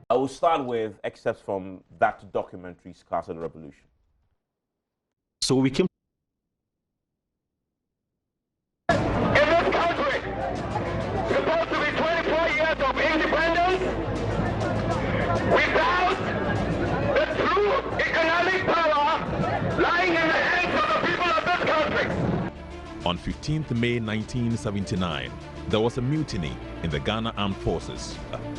I will start with excerpts from that documentary, Scars of the Revolution. So we came. In this country, supposed to be 24 years of independence, without the true economic power lying in the hands of the people of this country. On 15th May 1979, there was a mutiny in the Ghana Armed Forces.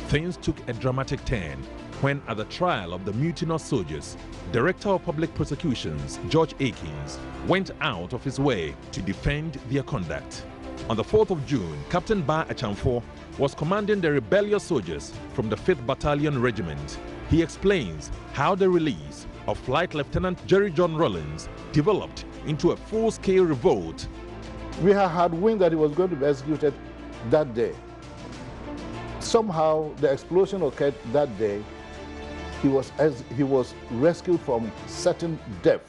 Things took a dramatic turn when, at the trial of the mutinous soldiers, Director of Public Prosecutions George Akins went out of his way to defend their conduct. On the 4th of June, Captain Ba Echamfo was commanding the rebellious soldiers from the 5th Battalion Regiment. He explains how the release of Flight Lieutenant Jerry John Rollins developed into a full-scale revolt. We had wind that he was going to be executed that day. Somehow the explosion occurred that day. He was rescued from certain death.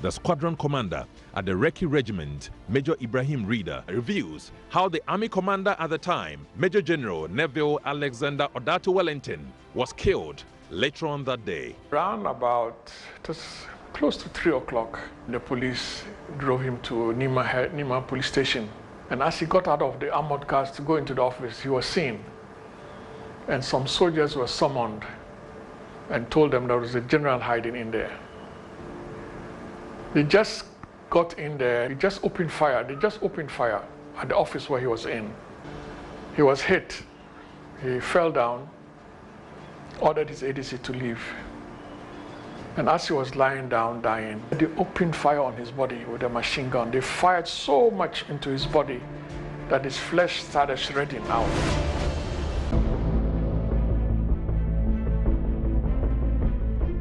The squadron commander at the Reki Regiment, Major Ibrahim Reader, reveals how the army commander at the time, Major General Neville Alexander Odato Wellington, was killed later on that day. Around about, it was close to 3 o'clock, the police drove him to Nima police station. And as he got out of the armored cars to go into the office, he was seen. And some soldiers were summoned and told them there was a general hiding in there. They just got in there, they just opened fire at the office where he was in. He was hit, he fell down, ordered his ADC to leave. And as he was lying down, dying, they opened fire on his body with a machine gun. They fired so much into his body that his flesh started shredding out.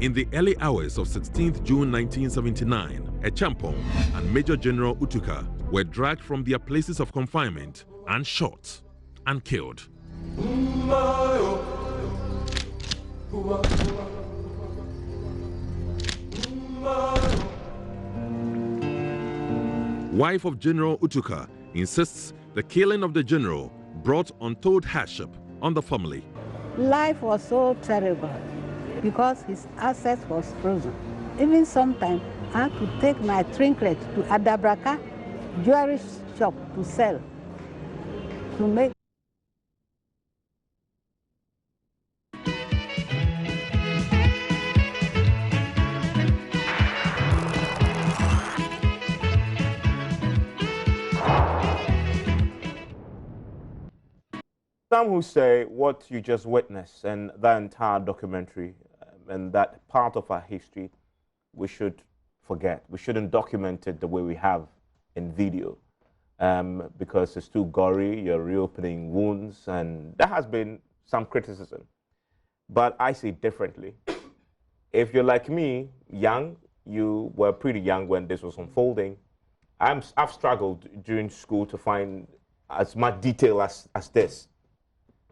In the early hours of 16th June 1979, Echampong and Major General Utuka were dragged from their places of confinement and shot and killed. Wife of General Utuka insists the killing of the general brought untold hardship on the family. Life was so terrible because his assets was frozen. Even sometimes I had to take my trinket to Adabraka jewelry shop to sell, to make. Some who say what you just witnessed and that entire documentary and that part of our history, we should forget. We shouldn't document it the way we have in video because it's too gory, you're reopening wounds, and there has been some criticism. But I see it differently. If you're like me, young, you were pretty young when this was unfolding. I've struggled during school to find as much detail as this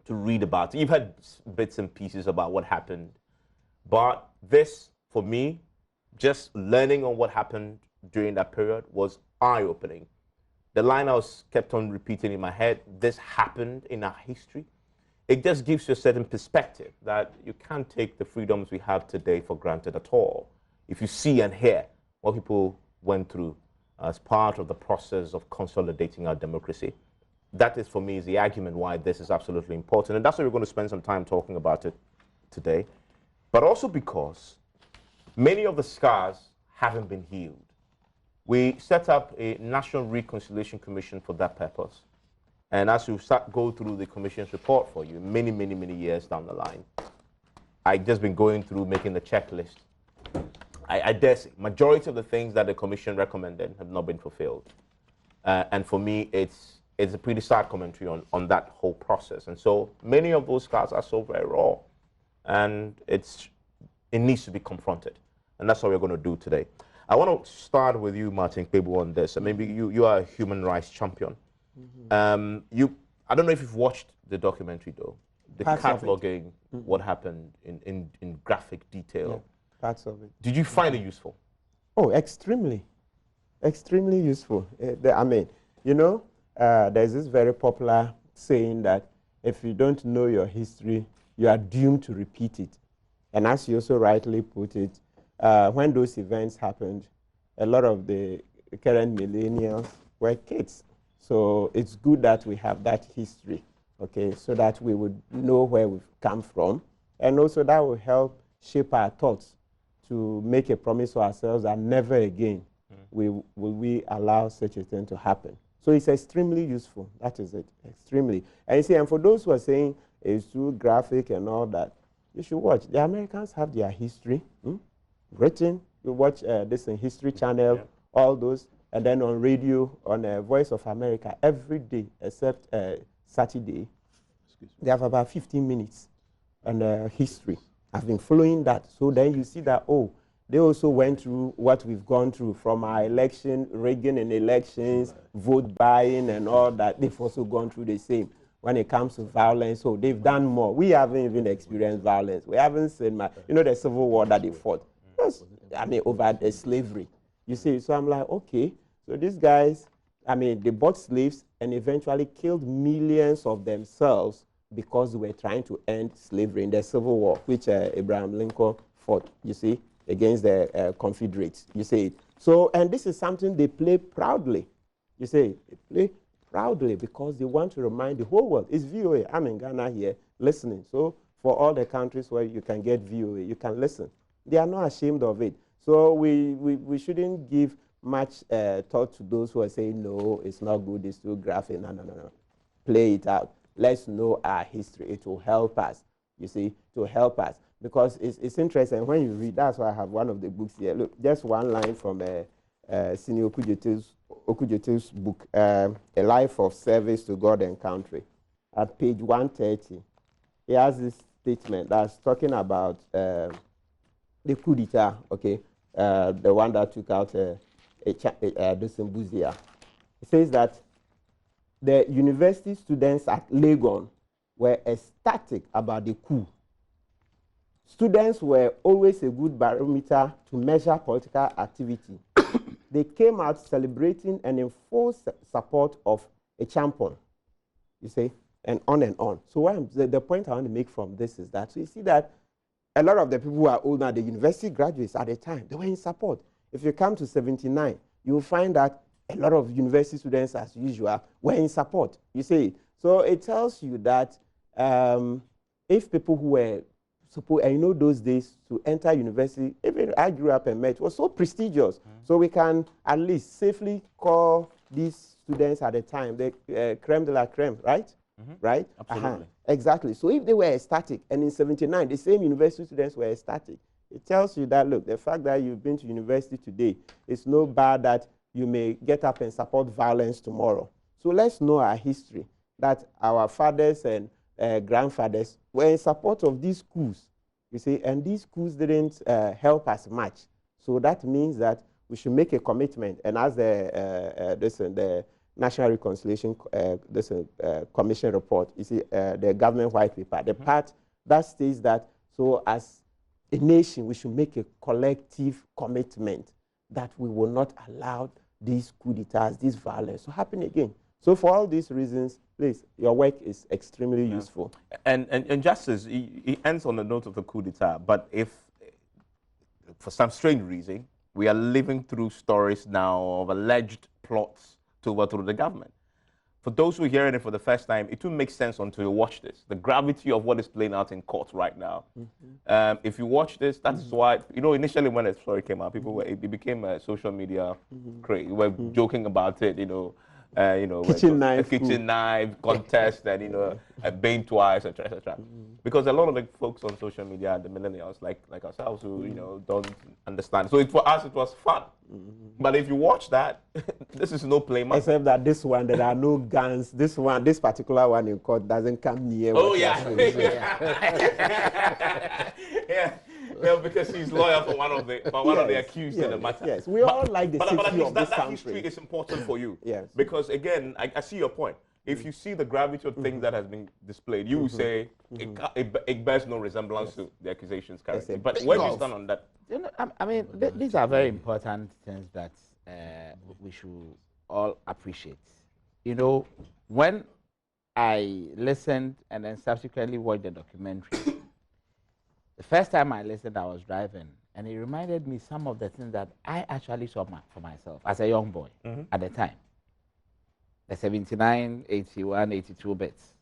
to read about. You've had bits and pieces about what happened, but this, for me, just learning on what happened during that period was eye-opening. The line I kept on repeating in my head, this happened in our history. It just gives you a certain perspective that you can't take the freedoms we have today for granted at all. If you see and hear what people went through as part of the process of consolidating our democracy, that is, for me, is the argument why this is absolutely important. And that's why we're going to spend some time talking about it today. But also because many of the scars haven't been healed. We set up a National Reconciliation Commission for that purpose. And as we go through the commission's report for you, many, many, many years down the line, I've just been going through making the checklist. I dare say, majority of the things that the commission recommended have not been fulfilled. And for me, it's a pretty sad commentary on that whole process. And so many of those scars are so very raw. And it needs to be confronted. And that's what we're going to do today. I want to start with you, Martin Kpebu, on this. Maybe you are a human rights champion. Mm-hmm. I don't know if you've watched the documentary, though. The cataloging what happened in graphic detail. Yeah, parts of it. Did you find it useful? Oh, extremely. Extremely useful. I mean, you know, there's this very popular saying that if you don't know your history, you are doomed to repeat it. And as you also rightly put it, when those events happened, a lot of the current millennials were kids. So it's good that we have that history, okay, so that we would know where we've come from. And also that will help shape our thoughts to make a promise to ourselves that never again will we allow such a thing to happen. So it's extremely useful. That is it, extremely. And you see, and for those who are saying it's too graphic and all that, you should watch. The Americans have their history written. You watch this in History Channel, all those, and then on radio, on Voice of America, every day except Saturday, they have about 15 minutes on history. I've been following that. So then you see that, oh, they also went through what we've gone through from our election, rigging in elections, vote buying and all that. They've also gone through the same. When it comes to violence, so they've done more. We haven't even experienced violence. We haven't seen, the Civil War that they fought. Over the slavery. You see, so I'm like, okay, so these guys, they bought slaves and eventually killed millions of themselves because they were trying to end slavery in the Civil War, which Abraham Lincoln fought, you see, against the Confederates, you see. So, and this is something they play proudly, you see, they play proudly because they want to remind the whole world. It's VOA. I'm in Ghana here listening. So for all the countries where you can get VOA, you can listen. They are not ashamed of it. So we shouldn't give much thought to those who are saying, no, it's not good, it's too graphic. No. Play it out. Let's know our history. It will help us, you see, to help us. Because it's interesting when you read. That's why I have one of the books here. Look, just one line from Senior Okujetu's book, A Life of Service to God and Country. At page 130, he has this statement that's talking about the coup d'etat, okay, the one that took out Buzia. It says that the university students at Legon were ecstatic about the coup. Students were always a good barometer to measure political activity. They came out celebrating and in full support of a champion, you see, and on and on. So the point I want to make from this is that, so you see that a lot of the people who are older, the university graduates at the time, they were in support. If you come to 79, you will find that a lot of university students, as usual, were in support, you see. So it tells you that if people who were supposed, and those days to enter university, even I grew up and met, it was so prestigious. So we can at least safely call these students at the time the creme de la creme, right? Right? Absolutely. Exactly. So if they were ecstatic, and in 79, the same university students were ecstatic, it tells you that, look, the fact that you've been to university today, it's no bad that you may get up and support violence tomorrow. So let's know our history, that our fathers and grandfathers were in support of these coups, you see, and these coups didn't help us much. So that means that we should make a commitment, and as the National Reconciliation Commission report, you see, the government white paper, the part that states that, so as a nation, we should make a collective commitment that we will not allow these coups d'etats, this violence to happen again. So for all these reasons, please, your work is extremely useful. And Justice, he ends on the note of the coup d'etat, but if, for some strange reason, we are living through stories now of alleged plots to overthrow the government. For those who are hearing it for the first time, it will make sense until you watch this. The gravity of what is playing out in court right now. If you watch this, that's why, initially when the story came out, people it became a social media craze. We were joking about it, kitchen knife contest and bane twice, etc. Because a lot of the folks on social media, the millennials like ourselves, who don't understand. So for us, it was fun. But if you watch that, this is no play match. Except that this one, there are no guns. This particular one in court doesn't come near. Oh yeah. Yeah, because he's lawyer for one of the accused in the matter. Yes, we all like the safety of this country. That history is important for you. Yes. Because again, I see your point. If you see the gravity of things that has been displayed, you will say it bears no resemblance to the accusations currently. But where do you stand on that? These are very important things that we should all appreciate. When I listened and then subsequently watched the documentary. The first time I listened, I was driving, and it reminded me some of the things that I actually saw for myself as a young boy at the time. The 79, 81, 82 bits.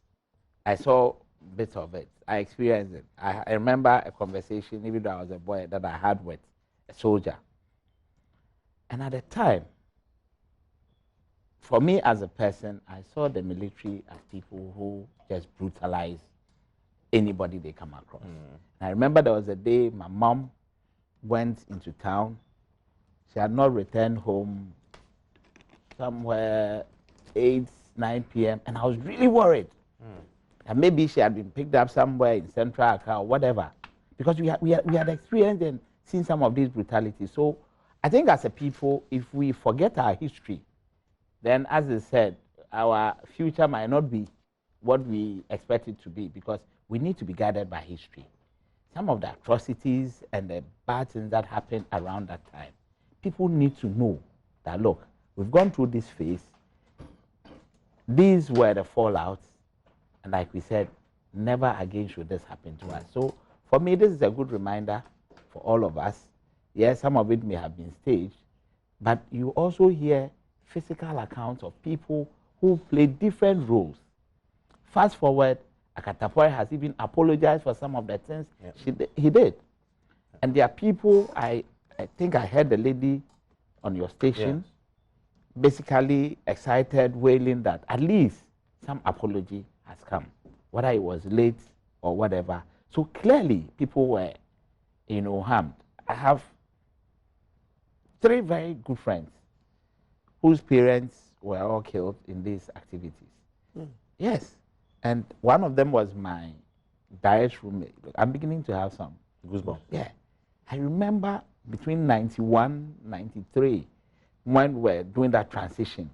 I saw bits of it. I experienced it. I remember a conversation, even though I was a boy, that I had with a soldier. And at the time, for me as a person, I saw the military as people who just brutalize anybody they come across. And I remember there was a day my mom went into town. She had not returned home somewhere 8, 9 p.m. and I was really worried. And maybe she had been picked up somewhere in Central Accra or whatever, because we had experienced and seen some of these brutalities. So I think as a people, if we forget our history, then as I said, our future might not be what we expect it to be, because we need to be guided by history. Some of the atrocities and the bad things that happened around that time, people need to know that, look, we've gone through this phase. These were the fallouts. And like we said, never again should this happen to us. So for me, this is a good reminder for all of us. Yes, some of it may have been staged, but you also hear physical accounts of people who played different roles. Fast forward, Akatapori has even apologized for some of the things he did. And there are people, I think I heard the lady on your station basically excited, wailing that at least some apology has come, whether it was late or whatever. So clearly people were, harmed. I have 3 very good friends whose parents were all killed in these activities. Yes. And one of them was my direct roommate. I'm beginning to have some goosebumps. Yeah. I remember between 91, 93, when we were doing that transition,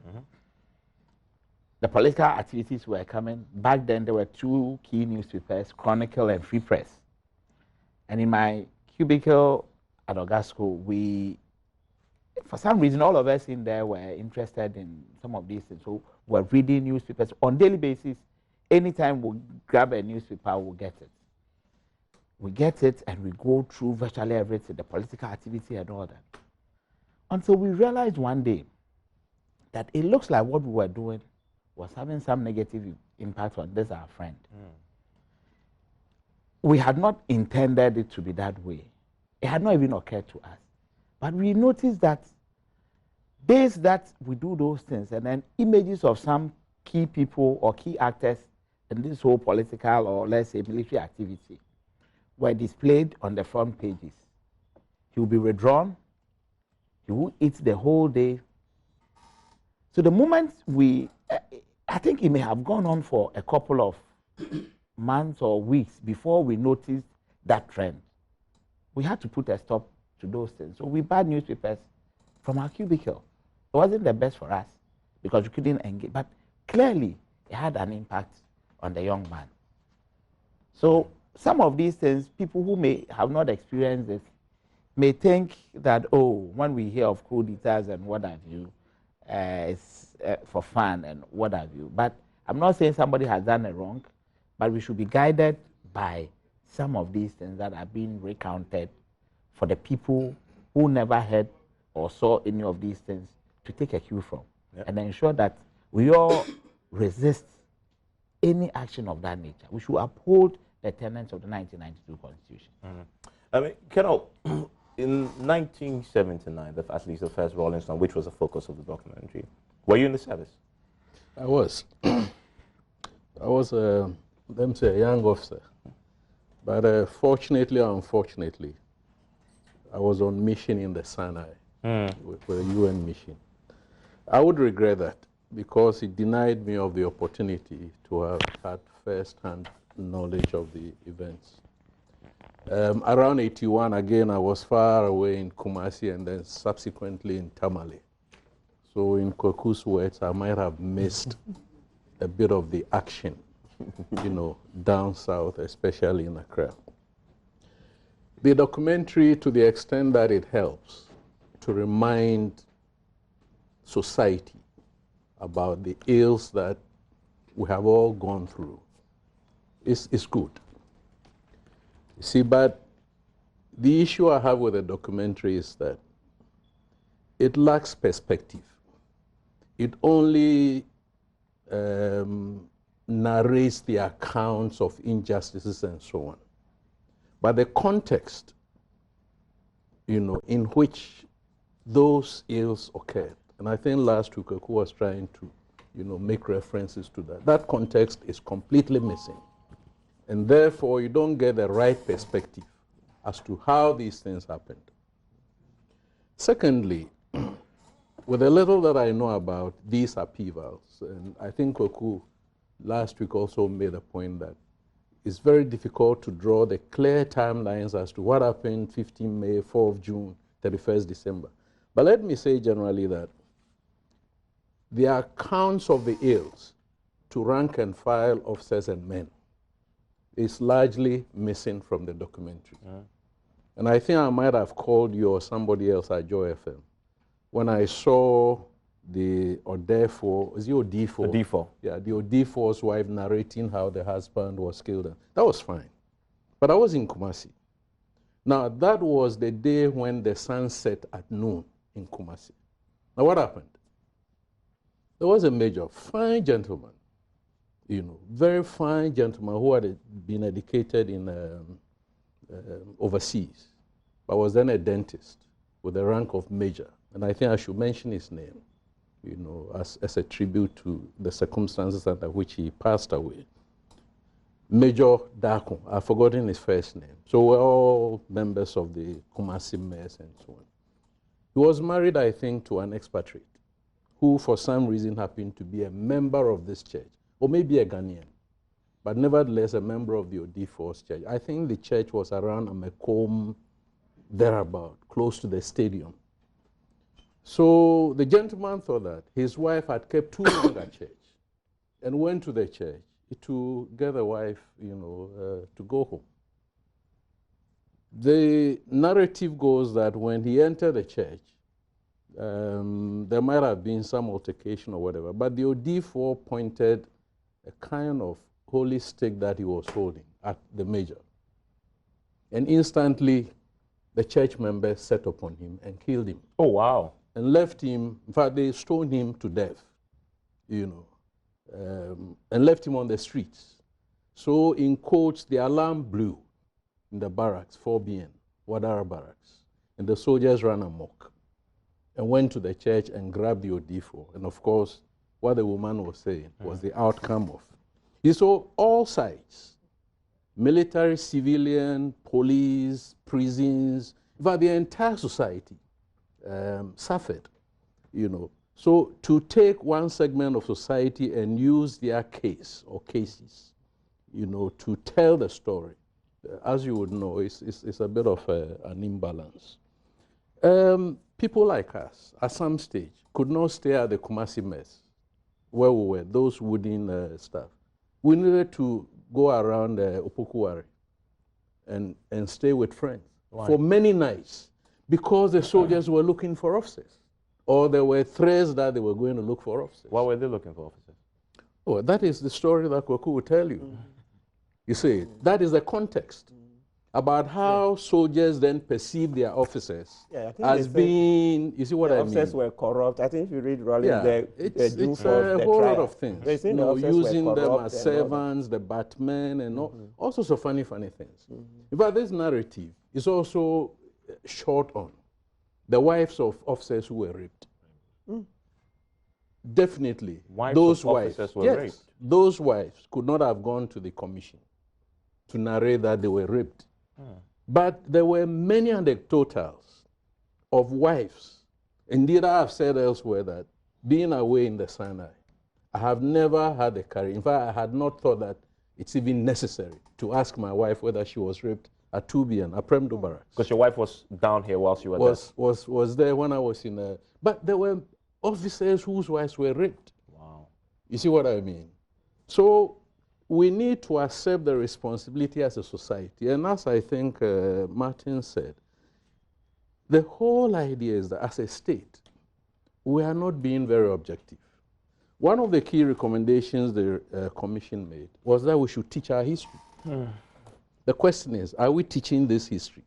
the political activities were coming. Back then, there were 2 key newspapers, Chronicle and Free Press. And in my cubicle at Ogasco, for some reason, all of us in there were interested in some of these things. So we're reading newspapers on a daily basis. Anytime we grab a newspaper, we'll get it. We get it and we go through virtually everything, the political activity and all that. Until we realized one day that it looks like what we were doing was having some negative impact on this, our friend. We had not intended it to be that way. It had not even occurred to us. But we noticed that days that we do those things, and then images of some key people or key actors in this whole political or, let's say, military activity were displayed on the front pages. He will be withdrawn. He will eat the whole day. So the moment I think it may have gone on for a couple of months or weeks before we noticed that trend. We had to put a stop to those things. So we bought newspapers from our cubicle. It wasn't the best for us because we couldn't engage, but clearly it had an impact on the young man. So some of these things, people who may have not experienced it may think that, oh, when we hear of coup d'etats and what have you, it's for fun and what have you. But I'm not saying somebody has done it wrong, but we should be guided by some of these things that are being recounted for the people who never heard or saw any of these things to take a cue from and ensure that we all resist any action of that nature. We should uphold the tenets of the 1992 Constitution. I mean, Colonel, in 1979, at least the first Rolling Stone, which was the focus of the documentary, were you in the service? I was. I was, let me say, a young officer. But fortunately or unfortunately, I was on mission in the Sinai with a UN mission. I would regret that because it denied me of the opportunity to have had first-hand knowledge of the events. Around 81, again, I was far away in Kumasi and then subsequently in Tamale. So in Kwaku's words, I might have missed a bit of the action, down south, especially in Accra. The documentary, to the extent that it helps to remind society about the ills that we have all gone through is good. You see, but the issue I have with the documentary is that it lacks perspective. It only narrates the accounts of injustices and so on. But the context, in which those ills occurred, and I think last week Oku was trying to, make references to that. That context is completely missing. And therefore, you don't get the right perspective as to how these things happened. Secondly, with the little that I know about these upheavals, and I think Oku last week also made a point that it's very difficult to draw the clear timelines as to what happened 15 May, 4th June, 31st December. But let me say generally that the accounts of the ills to rank and file officers and men is largely missing from the documentary. And I think I might have called you or somebody else at Joy FM when I saw the Odefo, is it Odefo? Odefo. Yeah, the Odefo's wife narrating how the husband was killed. That was fine. But I was in Kumasi. Now, that was the day when the sun set at noon in Kumasi. Now, what happened? There was a major, fine gentleman, very fine gentleman who had been educated in overseas, but was then a dentist with the rank of major. And I think I should mention his name, as a tribute to the circumstances under which he passed away. Major Dako, I've forgotten his first name. So we're all members of the Kumasi mess and so on. He was married, I think, to an expatriate who for some reason happened to be a member of this church, or maybe a Ghanaian, but nevertheless a member of the Odefo's church. I think the church was around Amekom, thereabout, close to the stadium. So the gentleman thought that his wife had kept too long at church and went to the church to get the wife, to go home. The narrative goes that when he entered the church, there might have been some altercation or whatever, but the Odefo pointed a kind of holy stick that he was holding at the major. And instantly, the church members set upon him and killed him. Oh, wow. And left him, in fact, they stoned him to death, and left him on the streets. So, in quotes, the alarm blew in the barracks, 4BN, Wadara barracks, and the soldiers ran amok and went to the church and grabbed the Odefo. And of course, what the woman was saying was the outcome of. So all sides, military, civilian, police, prisons, in fact, the entire society suffered, So to take one segment of society and use their case or cases, to tell the story, as you would know, it's a bit of an imbalance. People like us, at some stage, could not stay at the Kumasi mess, where we were, those wooden stuff. We needed to go around Opokuwari and stay with friends for many nights because the soldiers were looking for officers, or there were threats that they were going to look for officers. Why were they looking for officers? Oh, that is the story that Kwaku will tell you. You see, that is the context about how soldiers then perceive their officers as being, you see what I mean? The officers were corrupt. I think if you read Rollins, it's a whole lot of things. Using them as servants, the batmen, and all sorts of funny things. But this narrative is also short on the wives of officers who were raped. Definitely, those wives were raped. Those wives could not have gone to the commission to narrate that they were raped. But there were many anecdotals of wives. Indeed, I have said elsewhere that being away in the Sinai, I have never had the courage. In fact, I had not thought that it's even necessary to ask my wife whether she was raped at 2BN, at Premdo Barracks. Because your wife was down here whilst you were there? Was there when I was in a... But there were officers whose wives were raped. Wow. You see what I mean? So we need to accept the responsibility as a society. And as I think Martin said, the whole idea is that as a state, we are not being very objective. One of the key recommendations the commission made was that we should teach our history. The question is, are we teaching this history?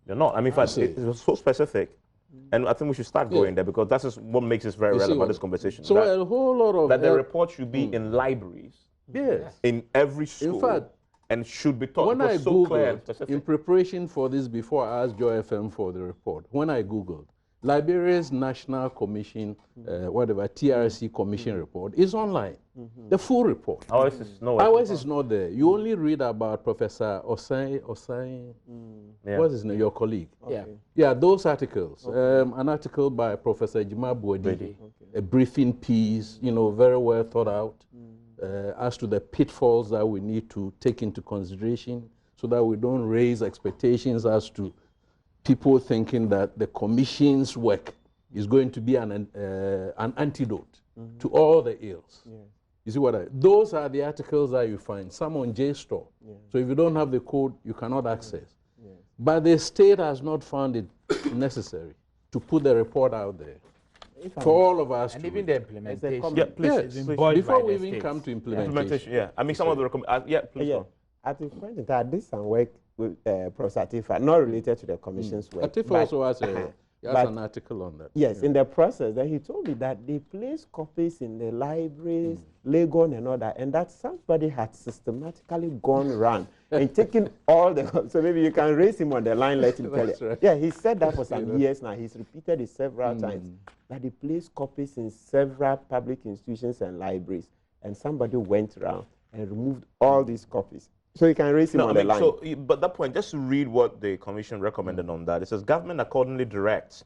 You're not. I mean, in fact, it was so specific. And I think we should start going there because that's just what makes this very relevant, this conversation. So a whole lot of... That the report should be in libraries. Yes. In every school. In fact, and should be taught. When I so Googled, in preparation for this, before I asked Joy FM for the report, when I Googled, Liberia's National Commission, whatever, TRC Commission report is online. The full report. Ours is nowhere. Ours is not there. You only read about Professor Osai, what's his name, your colleague? Yeah, those articles. An article by Professor Jima Bwedi, a briefing piece, you know, very well thought out, as to the pitfalls that we need to take into consideration so that we don't raise expectations as to people thinking that the commission's work is going to be an antidote to all the ills. You see what those are the articles that you find, some on JSTOR. So if you don't have the code, you cannot access. But the state has not found it necessary to put the report out there for all of us. And even the implementation. Yeah, please. Before we even come to implementation. I mean, some of the please. At this point in time, this some work with Professor Atifa, not related to the commission's work. Atifa also has an article on that. Yes, in the process, then he told me that they place copies in the libraries, Legon and all that, and that somebody had systematically gone around and taken all the... So maybe you can raise him on the line, let him tell you. Right. Yeah, he said that for some years now. He's repeated it several times, that they place copies in several public institutions and libraries, and somebody went around and removed all these copies. So you can raise him on the line. So, but that point, just to read what the commission recommended on that, it says, government accordingly directs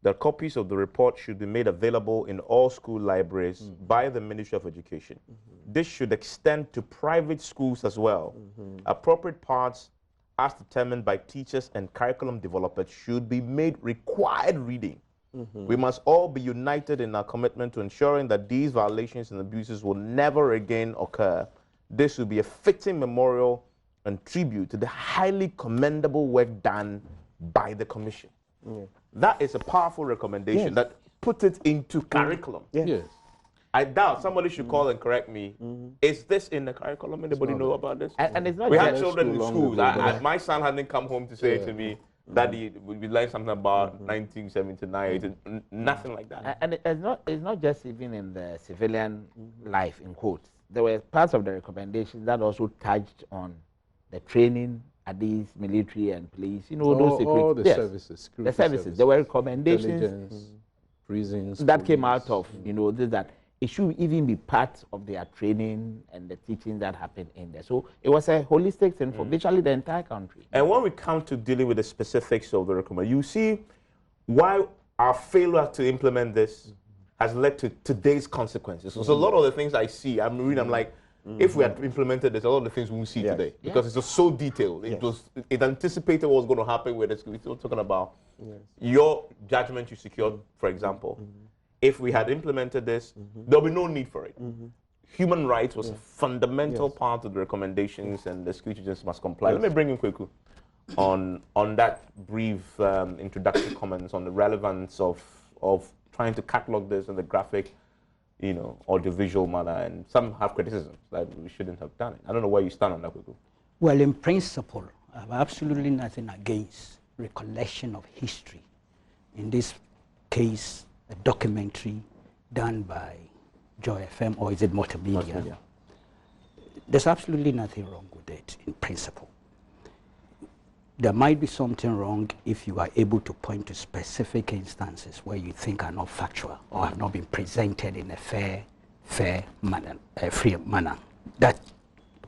that copies of the report should be made available in all school libraries by the Ministry of Education. This should extend to private schools as well. Appropriate parts, as determined by teachers and curriculum developers, should be made required reading. We must all be united in our commitment to ensuring that these violations and abuses will never again occur. This will be a fitting memorial and tribute to the highly commendable work done by the commission. That is a powerful recommendation that puts it into curriculum. Yes. I doubt somebody should call and correct me. Is this in the curriculum? Anybody know about this? And it's not we had children in schools. My son hadn't come home to say to me, Daddy, we learned something about 1979. Nothing like that. And it's not just even in the civilian life, in quotes. There were parts of the recommendations that also touched on the training at these military and police, you know, those all the services, the services. There were recommendations, prisons, that came out of, you know, that it should even be part of their training and the teaching that happened in there. So it was a holistic thing for virtually the entire country. And when we come to dealing with the specifics of the recommendation, you see why our failure to implement this has led to today's consequences. So a lot of the things I see, I'm reading, I'm like, if we had implemented this, a lot of the things we will see today, because it's just so detailed. It anticipated what was going to happen with this. We're still talking about your judgment you secured, for example. If we had implemented this, there'll be no need for it. Human rights was a fundamental part of the recommendations, and the security agencies must comply. Let me bring in Kweku on that brief introductory comments on the relevance of trying to catalog this in the graphic, you know, audiovisual manner, and some have criticisms that we shouldn't have done it. I don't know where you stand on that, Kweku. Well, in principle, I have absolutely nothing against recollection of history. In this case, a documentary done by Joy FM, or is it multimedia? There's absolutely nothing wrong with it in principle. There might be something wrong if you are able to point to specific instances where you think are not factual or have not been presented in a fair manner, a free manner. That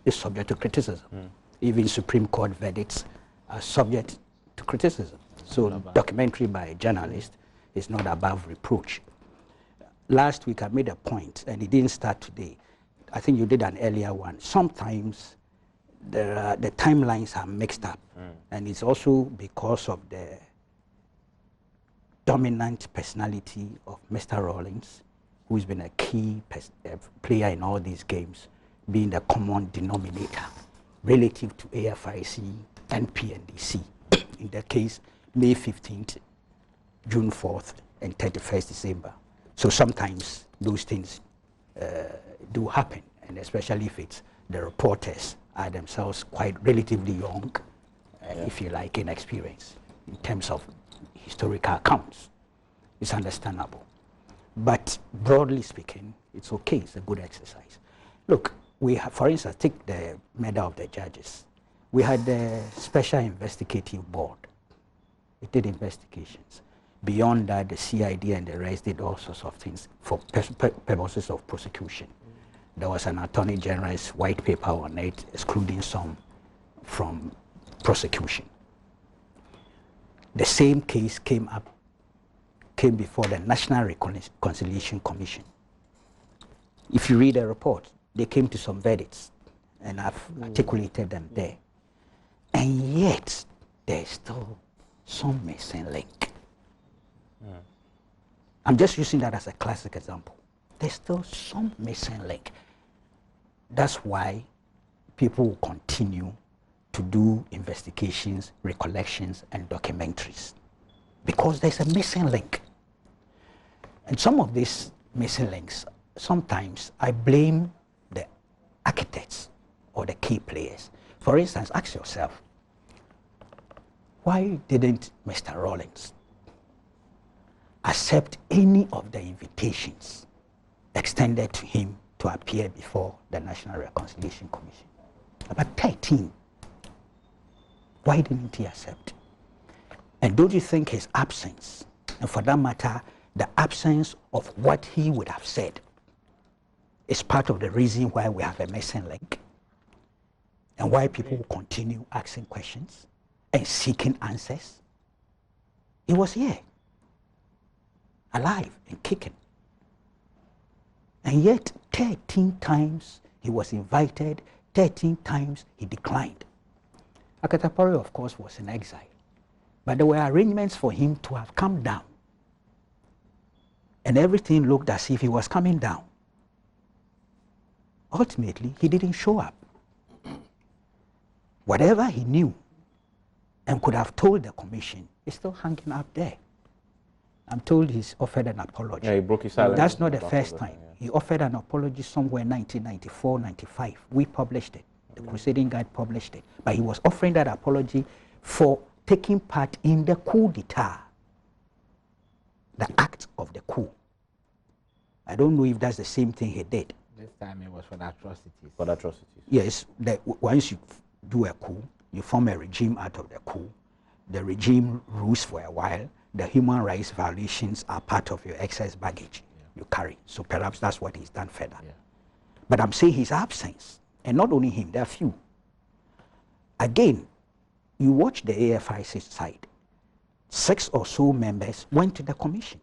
is subject to criticism. Even Supreme Court verdicts are subject to criticism. So documentary by a journalist is not above reproach. Last week I made a point, and it didn't start today. I think you did an earlier one. Sometimes the timelines are mixed up, and it's also because of the dominant personality of Mr. Rawlings, who's been a key player in all these games, being the common denominator relative to AFIC and PNDC. In that case, May 15th, June 4th, and 31st December. So sometimes those things do happen, and especially if it's the reporters are themselves quite relatively young, if you like, inexperienced in terms of historical accounts. It's understandable. But broadly speaking, it's okay, it's a good exercise. Look, we have, for instance, take the matter of the judges. We had the Special Investigative Board. It did investigations. Beyond that, the CID and the rest did all sorts of things for purposes of prosecution. There was an Attorney General's white paper on it, excluding some from prosecution. The same case came before the National Reconciliation Commission. If you read the report, they came to some verdicts, and I've articulated them there. And yet, there's still some missing link. I'm just using that as a classic example. There's still some missing link. That's why people will continue to do investigations, recollections, and documentaries, because there's a missing link. And some of these missing links, sometimes I blame the architects or the key players. For instance, ask yourself, why didn't Mr. Rawlings accept any of the invitations extended to him to appear before the National Reconciliation Commission? About 13. Why didn't he accept? And don't you think his absence, and for that matter, the absence of what he would have said, is part of the reason why we have a missing link? And why people will continue asking questions and seeking answers? He was here, alive and kicking. And yet, 13 times he was invited, 13 times he declined. Akatapori, of course, was in exile. But there were arrangements for him to have come down. And everything looked as if he was coming down. Ultimately, he didn't show up. Whatever he knew and could have told the commission is still hanging up there. I'm told he's offered an apology. Yeah, he broke his silence. That's not the first time. He offered an apology somewhere in 1994, 95. We published it. The Crusading Guide published it. But he was offering that apology for taking part in the coup d'etat, the act of the coup. I don't know if that's the same thing he did. This time it was for the atrocities. For the atrocities. Yes, once you do a coup, you form a regime out of the coup. The regime rules for a while. The human rights violations are part of your excess baggage you carry. So perhaps that's what he's done further. But I'm saying his absence, and not only him, there are few. Again, you watch the AFIC side. 6 or so members went to the commission.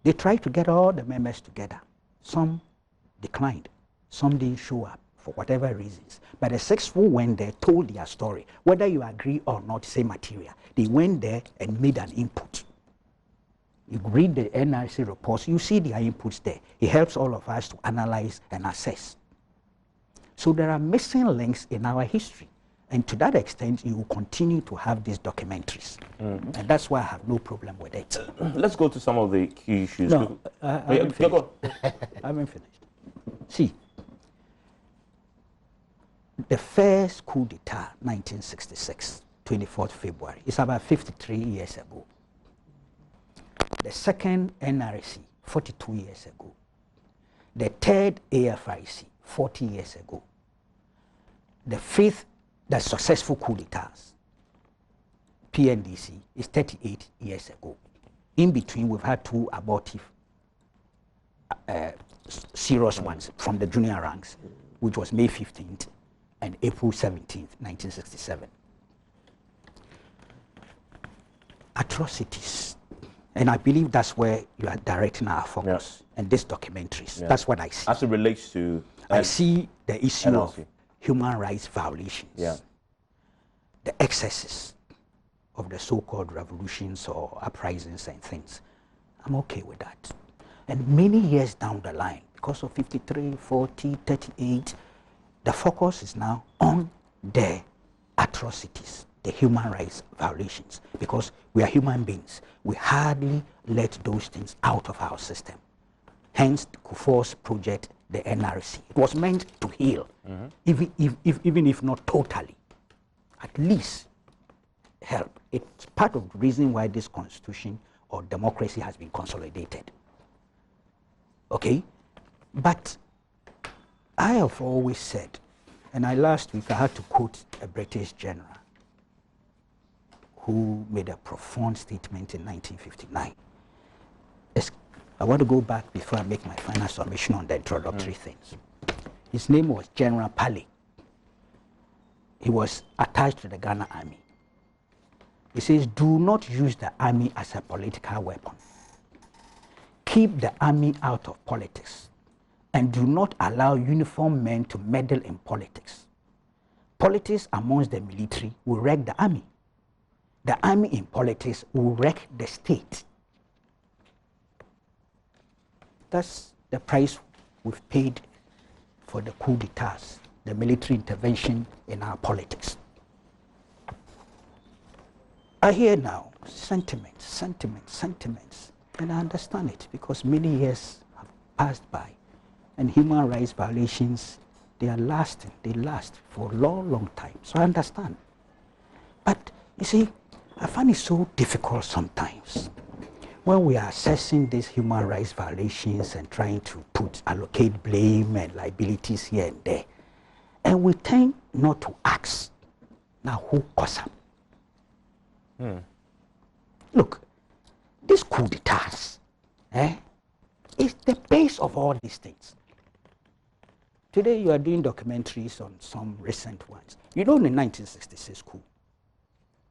They tried to get all the members together. Some declined. Some didn't show up for whatever reasons. But the 6 who went there told their story. Whether you agree or not, same material. They went there and made an input. You read the NRC reports, you see their inputs there. It helps all of us to analyze and assess. So there are missing links in our history. And to that extent, you will continue to have these documentaries. And that's why I have no problem with it. Let's go to some of the key issues. No, I haven't finished. I haven't finished. See, the first coup d'etat, 1966, 24th February, is about 53 years ago. The second NRC, 42 years ago. The third AFIC, 40 years ago. The fifth, the successful coup d'etats, PNDC, is 38 years ago. In between, we've had 2 abortive serious ones from the junior ranks, which was May 15th and April 17th, 1967. Atrocities. And I believe that's where you are directing our focus. And these documentaries, that's what I see. As it relates to... I see the issue of human rights violations, the excesses of the so-called revolutions or uprisings and things. I'm okay with that. And many years down the line, because of 53, 40, 38, the focus is now on the atrocities, the human rights violations, because we are human beings. We hardly let those things out of our system. hence Kufuor's project, the NRC. It was meant to heal, even if not totally, at least help. It's part of the reason why this constitution or democracy has been consolidated. Okay? But I have always said, and last week I had to quote a British general who made a profound statement in 1959. I want to go back before I make my final submission on the introductory things. His name was General Pali. He was attached to the Ghana Army. He says, do not use the army as a political weapon. Keep the army out of politics and do not allow uniformed men to meddle in politics. Politics amongst the military will wreck the army. The army in politics will wreck the state. That's the price we've paid for the coup d'etats, the military intervention in our politics. I hear now sentiments, and I understand it because many years have passed by and human rights violations, they are lasting, they last for a long, long time, so I understand. But you see, I find it so difficult sometimes when we are assessing these human rights violations and trying to allocate blame and liabilities here and there, and we tend not to ask, now who caused them? Look, this coup d'etats is the base of all these things. Today you are doing documentaries on some recent ones. You know, in the 1966 coup,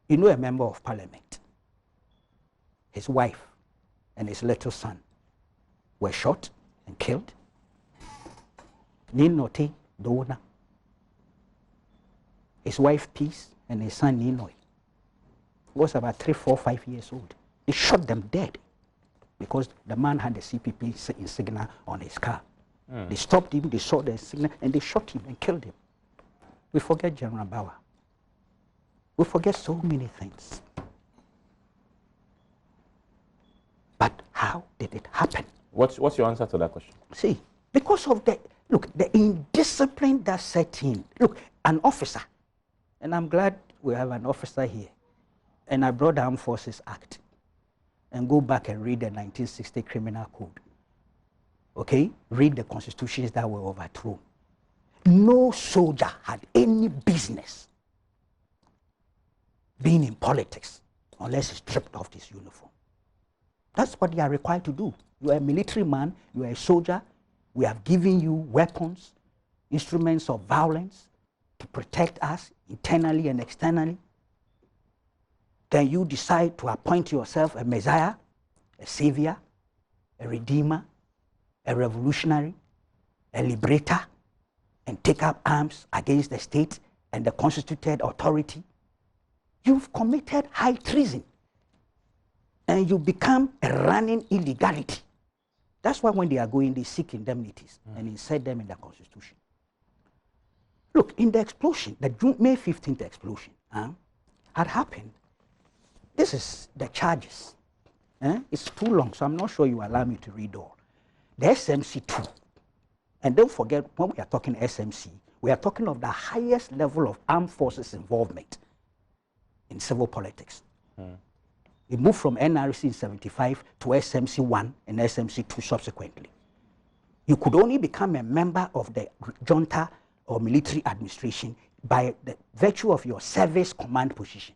you know, a member of parliament, his wife and his little son were shot and killed. Ninote Dona. His wife Peace and his son Ninoy was about 3, 4, 5 years old. They shot them dead because the man had the CPP insignia on his car. They stopped him, they saw the insignia, and they shot him and killed him. We forget General Bauer. We forget so many things. But how did it happen? What's your answer to that question? See, because of the indiscipline that set in. Look, an officer, and I'm glad we have an officer here, and I brought the Armed Forces Act, and go back and read the 1960 Criminal Code. Okay? Read the constitutions that were overthrown. No soldier had any business being in politics unless he stripped off his uniform. That's what they are required to do. You are a military man, you are a soldier, we have given you weapons, instruments of violence to protect us internally and externally. Then you decide to appoint yourself a messiah, a savior, a redeemer, a revolutionary, a liberator, and take up arms against the state and the constituted authority. You've committed high treason and you become a running illegality. That's why when they are going, they seek indemnities and insert them in the constitution. Look, in the explosion, the May 15th explosion had happened. This is the charges. It's too long, so I'm not sure you allow me to read all. The SMC2, and don't forget, when we are talking SMC, we are talking of the highest level of armed forces involvement in civil politics. It moved from NRC in 75 to SMC1 and SMC2 subsequently. You could only become a member of the junta or military administration by the virtue of your service command position,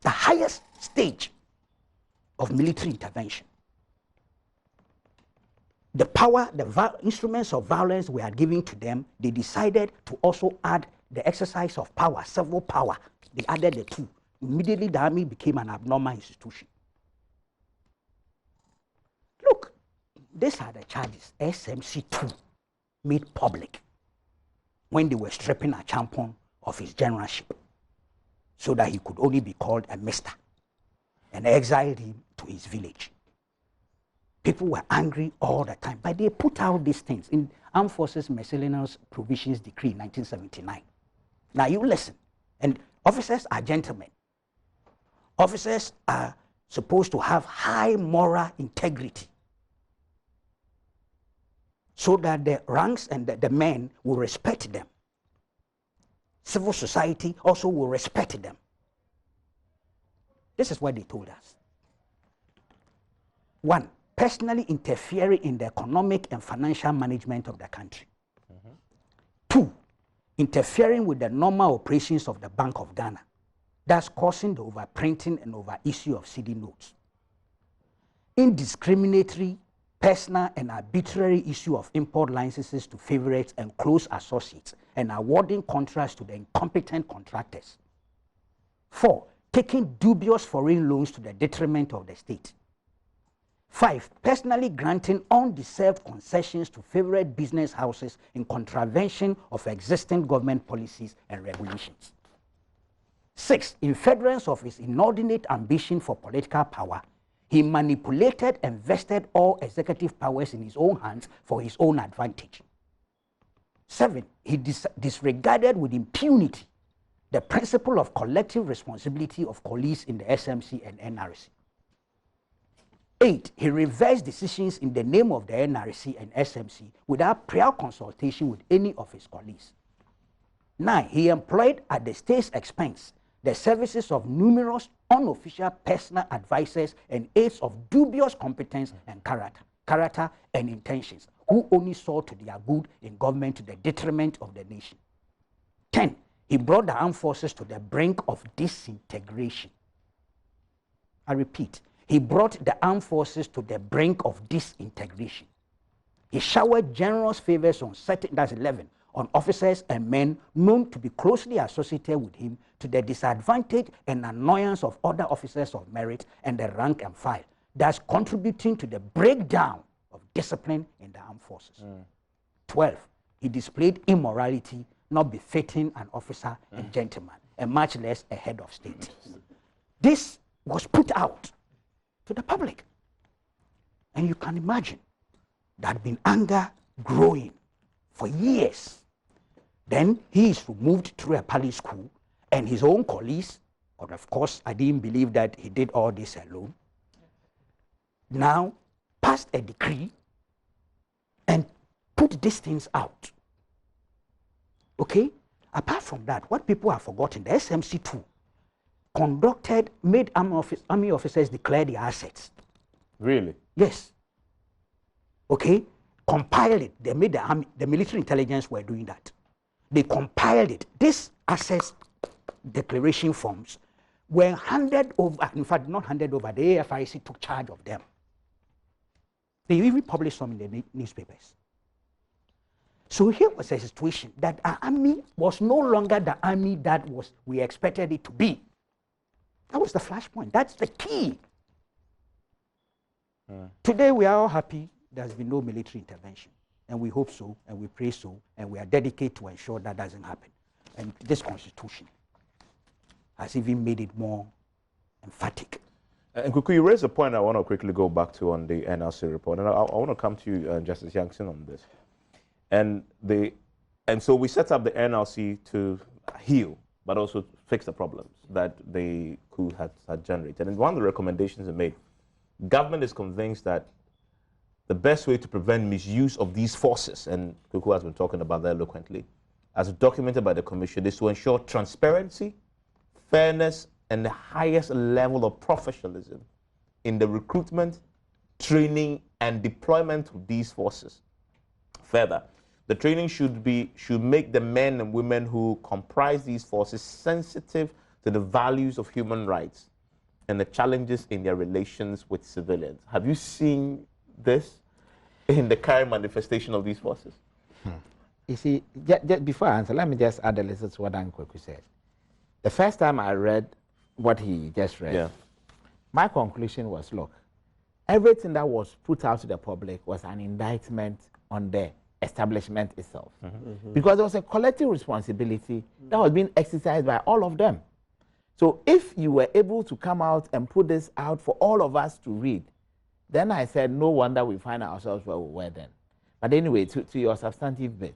the highest stage of military intervention. The power, the instruments of violence we are giving to them, they decided to also add the exercise of power, civil power. They added the two. Immediately the army became an abnormal institution. Look, these are the charges SMC2 made public when they were stripping a champion of his generalship so that he could only be called a mister and exiled him to his village. People were angry all the time, but they put out these things in Armed Forces Miscellaneous Provisions Decree 1979. Now you listen, and officers are gentlemen. Officers are supposed to have high moral integrity. so that the ranks and the men will respect them. Civil society also will respect them. This is what they told us. 1, personally interfering in the economic and financial management of the country. 2, interfering with the normal operations of the Bank of Ghana, thus causing the overprinting and overissue of CD notes. Indiscriminatory, personal and arbitrary issue of import licenses to favorites and close associates and awarding contracts to the incompetent contractors. 4, taking dubious foreign loans to the detriment of the state. 5, personally granting undeserved concessions to favorite business houses in contravention of existing government policies and regulations. 6, in furtherance of his inordinate ambition for political power, he manipulated and vested all executive powers in his own hands for his own advantage. 7, he disregarded with impunity the principle of collective responsibility of colleagues in the SMC and NRC. 8, he reversed decisions in the name of the NRC and SMC without prior consultation with any of his colleagues. 9, he employed at the state's expense the services of numerous unofficial personal advisors and aides of dubious competence and character and intentions, who only saw to their good in government to the detriment of the nation. 10, he brought the armed forces to the brink of disintegration. I repeat, he brought the armed forces to the brink of disintegration. He showered generous favors on certain, that's 11, on officers and men known to be closely associated with him to the disadvantage and annoyance of other officers of merit and the rank and file, thus contributing to the breakdown of discipline in the armed forces. 12, he displayed immorality not befitting an officer and gentleman, and much less a head of state. This was put out to the public. And you can imagine there had been anger growing for years. Then he is removed through a palace school, and his own colleagues, but of course I didn't believe that he did all this alone, now passed a decree and put these things out. Okay? Apart from that, what people have forgotten, the SMC too made army officers declare their assets. Really? Yes. Okay? Compiled it. They made the military intelligence were doing that. They compiled it. These assets declaration forms were handed over, in fact, not handed over, the AFIC took charge of them. They even published some in the newspapers. So here was a situation that our army was no longer the army that we expected it to be. That was the flashpoint. That's the key. Today we are all happy there's been no military intervention. And we hope so, and we pray so, and we are dedicated to ensure that doesn't happen. And this constitution has even made it more emphatic. And Kuku, you raised a point I want to quickly go back to on the NRC report. And I want to come to you, Justice Yankson, on this. And so we set up the NRC to heal, but also fix the problems that the coup had generated. And one of the recommendations they made, government is convinced that the best way to prevent misuse of these forces, and Kuku has been talking about that eloquently, as documented by the Commission, is to ensure transparency, fairness, and the highest level of professionalism in the recruitment, training, and deployment of these forces. Further, the training should make the men and women who comprise these forces sensitive to the values of human rights and the challenges in their relations with civilians. Have you seen this in the current manifestation of these forces? You see, just before I answer, let me just add a little to what Uncle Kweku said. The first time I read what he just read, my conclusion was, look, everything that was put out to the public was an indictment on the establishment itself. Because there was a collective responsibility that was being exercised by all of them. So if you were able to come out and put this out for all of us to read, then I said, no wonder we find ourselves where we were then. But anyway, to your substantive bit,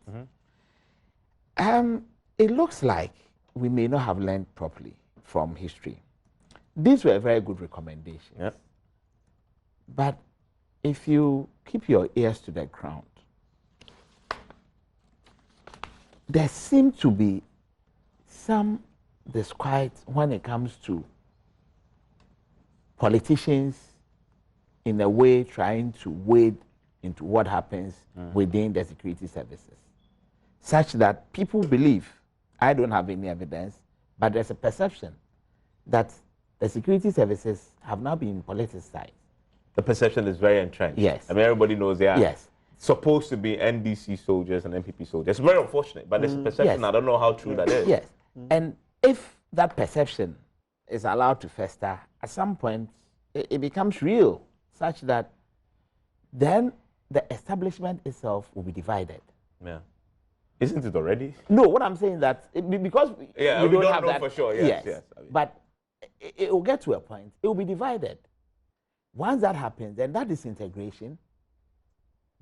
it looks like we may not have learned properly from history. These were very good recommendations. But if you keep your ears to the ground there seems to be some disquiet when it comes to politicians in a way trying to wade into what happens within the security services, such that people believe, I don't have any evidence, but there's a perception that the security services have now been politicized. The perception is very entrenched. Yes. I mean, everybody knows they are yes. supposed to be NDC soldiers and NPP soldiers. It's very unfortunate, but there's a perception. Yes. I don't know how true that is. Yes. And if that perception is allowed to fester, at some point it becomes real, such that then the establishment itself will be divided. Yeah. Isn't it already? No, what I'm saying is that because we don't have know that for sure. Yes, yes. I mean, but it will get to a point, it will be divided. Once that happens, then that disintegration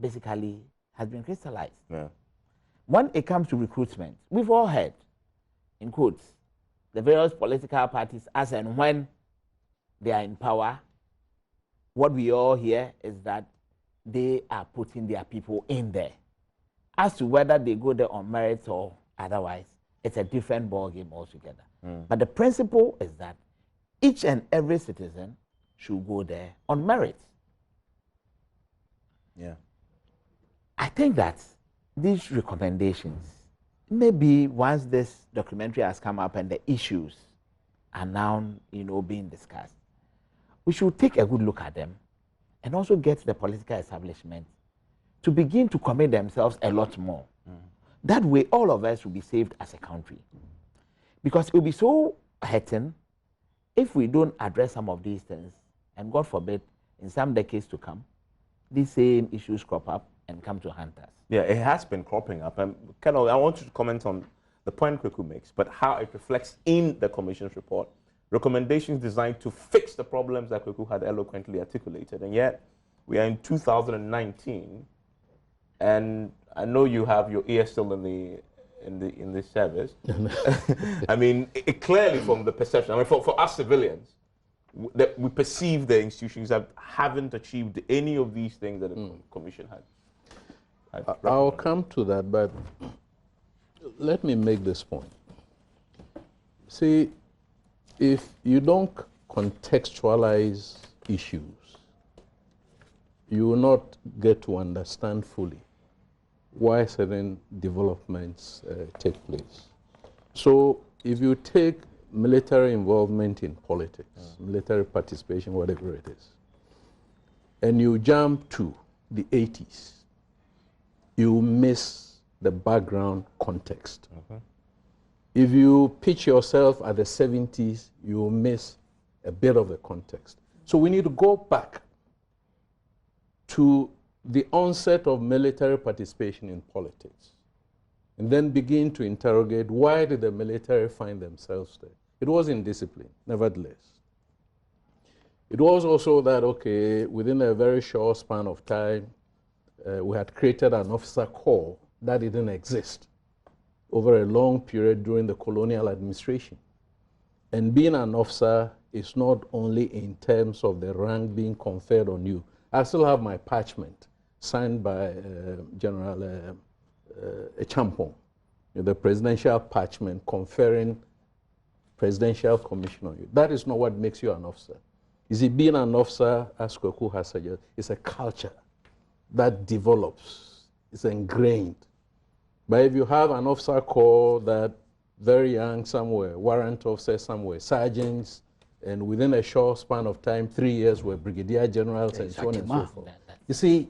basically has been crystallized. Yeah. When it comes to recruitment, we've all heard, in quotes, the various political parties, as and when they are in power, what we all hear is that they are putting their people in there. As to whether they go there on merit or otherwise, it's a different ballgame altogether. But the principle is that each and every citizen should go there on merit. Yeah. I think that these recommendations, maybe once this documentary has come up and the issues are now, being discussed, we should take a good look at them and also get the political establishment to begin to commit themselves a lot more. That way, all of us will be saved as a country. Because it will be so hurting if we don't address some of these things, and God forbid, in some decades to come, these same issues crop up and come to haunt us. Yeah, it has been cropping up. And Colonel, I want you to comment on the point Kweku makes, but how it reflects in the Commission's report. Recommendations designed to fix the problems that Kweku had eloquently articulated. And yet, we are in 2019, and I know you have your ear still in the service. I mean, it clearly from the perception, I mean, for us civilians, that we perceive the institutions that haven't achieved any of these things that the Commission had. I'll come to that, but let me make this point. See, if you don't contextualize issues, you will not get to understand fully why certain developments take place. So if you take military involvement in politics, military participation, whatever it is, and you jump to the 80s, you miss the background context. If you pitch yourself at the 70s, you miss a bit of the context. So we need to go back to the onset of military participation in politics and then begin to interrogate why did the military find themselves there. It was indiscipline, nevertheless. It was also that, okay, within a very short span of time, we had created an officer corps that didn't exist over a long period during the colonial administration. And being an officer is not only in terms of the rank being conferred on you. I still have my parchment signed by General Champong, the presidential parchment conferring presidential commission on you. That is not what makes you an officer. You see, being an officer, as Kweku has suggested, is a culture that develops, it's ingrained. But if you have an officer corps that very young somewhere, warrant officers somewhere, sergeants, and within a short span of time, 3 years were brigadier generals and so on and so forth. You see,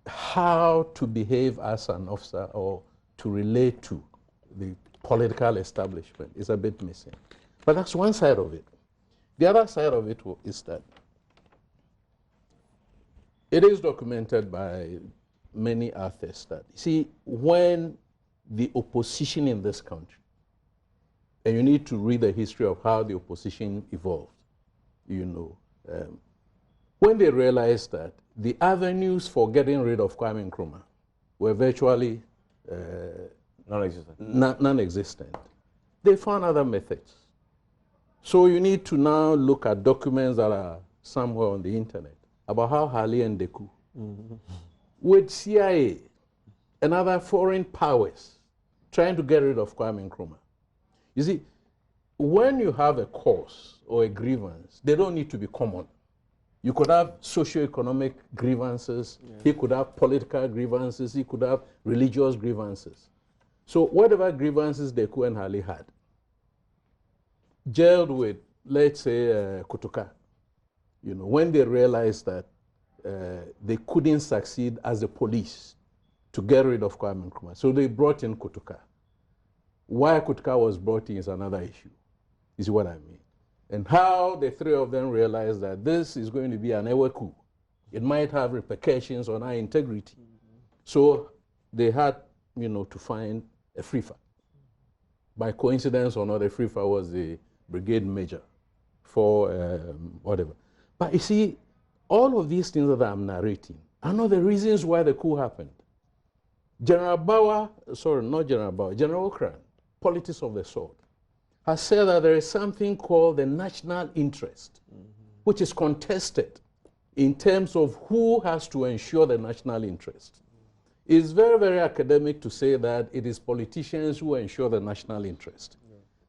how to behave as an officer or to relate to the political establishment is a bit missing. But that's one side of it. The other side of it is that it is documented by many authors that, see, when the opposition in this country, and you need to read the history of how the opposition evolved, when they realized that the avenues for getting rid of Kwame Nkrumah were virtually non-existent, they found other methods. So you need to now look at documents that are somewhere on the internet about how Hali and Deku, with CIA and other foreign powers, trying to get rid of Kwame Nkrumah. You see, when you have a cause or a grievance, they don't need to be common. You could have socio-economic grievances, he could have political grievances, he could have religious grievances. So whatever grievances the Ku and Hali had, jailed with, let's say, Kutuka, you know, when they realized that they couldn't succeed as a police to get rid of Kwame Nkrumah, so they brought in Kutuka. Why Kutuka was brought in is another issue, is what I mean. And how the three of them realized that this is going to be an Ewe coup. It might have repercussions on our integrity. So they had, you know, to find a free-for. By coincidence or not, a free-for was the brigade major for whatever. But you see, all of these things that I'm narrating are not the reasons why the coup happened. General Bauer, sorry, not General Bauer, General Okran, politics of the sword, has said that there is something called the national interest, which is contested in terms of who has to ensure the national interest. It's very, very academic to say that it is politicians who ensure the national interest.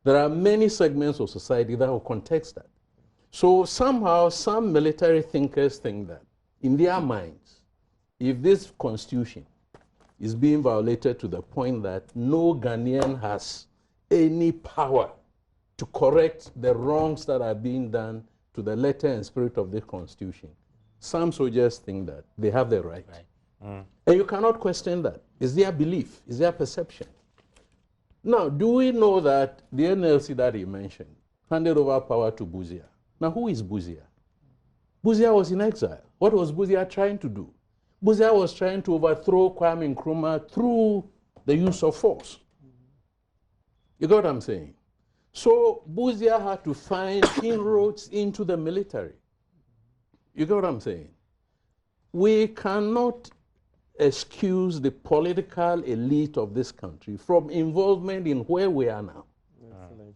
There are many segments of society that will contest that. So somehow some military thinkers think that in their minds, if this constitution is being violated to the point that no Ghanaian has any power to correct the wrongs that are being done to the letter and spirit of the Constitution, some soldiers think that they have the right. And you cannot question that. It's their belief, it's their perception. Now, do we know that the NLC that he mentioned handed over power to Buzia? Now, who is Buzia? Buzia was in exile. What was Buzia trying to do? Buzia was trying to overthrow Kwame Nkrumah through the use of force. You got what I'm saying? So Buzia had to find inroads into the military. You get what I'm saying? We cannot excuse the political elite of this country from involvement in where we are now.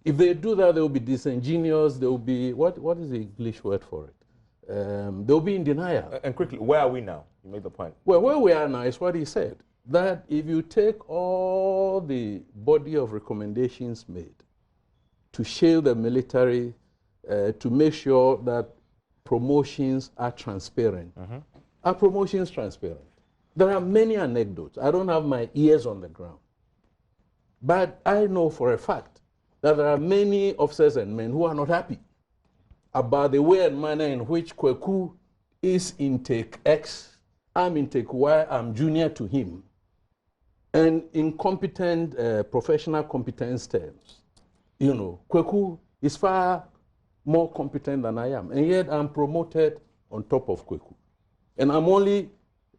If they do that, they will be disingenuous. They will be, what is the English word for it? They will be in denial. And quickly, where are we now? You made the point. Well, where we are now is what he said, that if you take all the body of recommendations made to shield the military, to make sure that promotions are transparent, are promotions transparent? There are many anecdotes. I don't have my ears on the ground. But I know for a fact that there are many officers and men who are not happy about the way and manner in which Kweku is intake X, I'm intake Y, I'm junior to him. And in competent, professional competence terms, you know, Kweku is far more competent than I am. And yet I'm promoted on top of Kweku. And I'm only,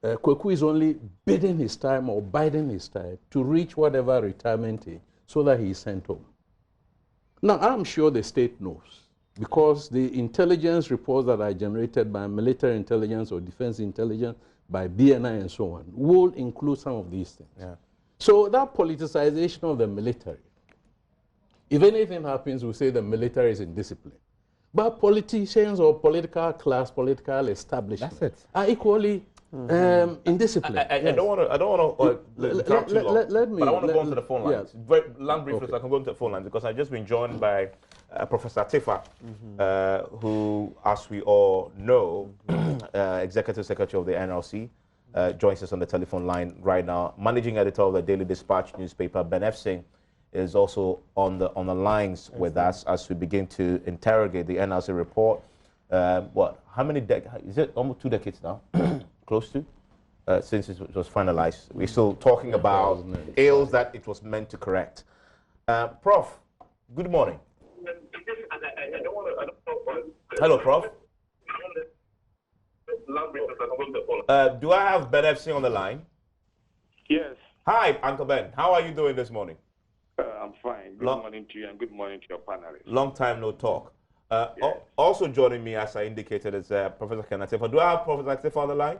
Kweku is only bidding his time or biding his time to reach whatever retirement age so that he is sent home. Now, I'm sure the state knows, because the intelligence reports that are generated by military intelligence or defense intelligence, by BNI and so on, will include some of these things. Yeah. So that politicization of the military, if anything happens, we say the military is indisciplined. But politicians or political class, political establishment are equally indisciplined. I don't want to interrupt too long, but I want to go into the phone lines. Very long briefly, so I can go into the phone lines, because I've just been joined by Professor Tifa, who, as we all know, Executive Secretary of the NLC, joins us on the telephone line right now. Managing Editor of the Daily Dispatch newspaper, Ben F. Singh, is also on the lines with us as we begin to interrogate the NLC report. What? How many decades? Is it almost 2 decades now? Close to, since it was finalized. We're still talking about ills that it was meant to correct. Prof, good morning. Hello, Prof. Do I have Ben F. Singh on the line? Yes. Hi, Uncle Ben. How are you doing this morning? I'm fine. Good morning to you and good morning to your panelists. Long time no talk. Yes. Also joining me, as I indicated, is Professor Kenatifa. Do I have Professor Kenatifa on the line?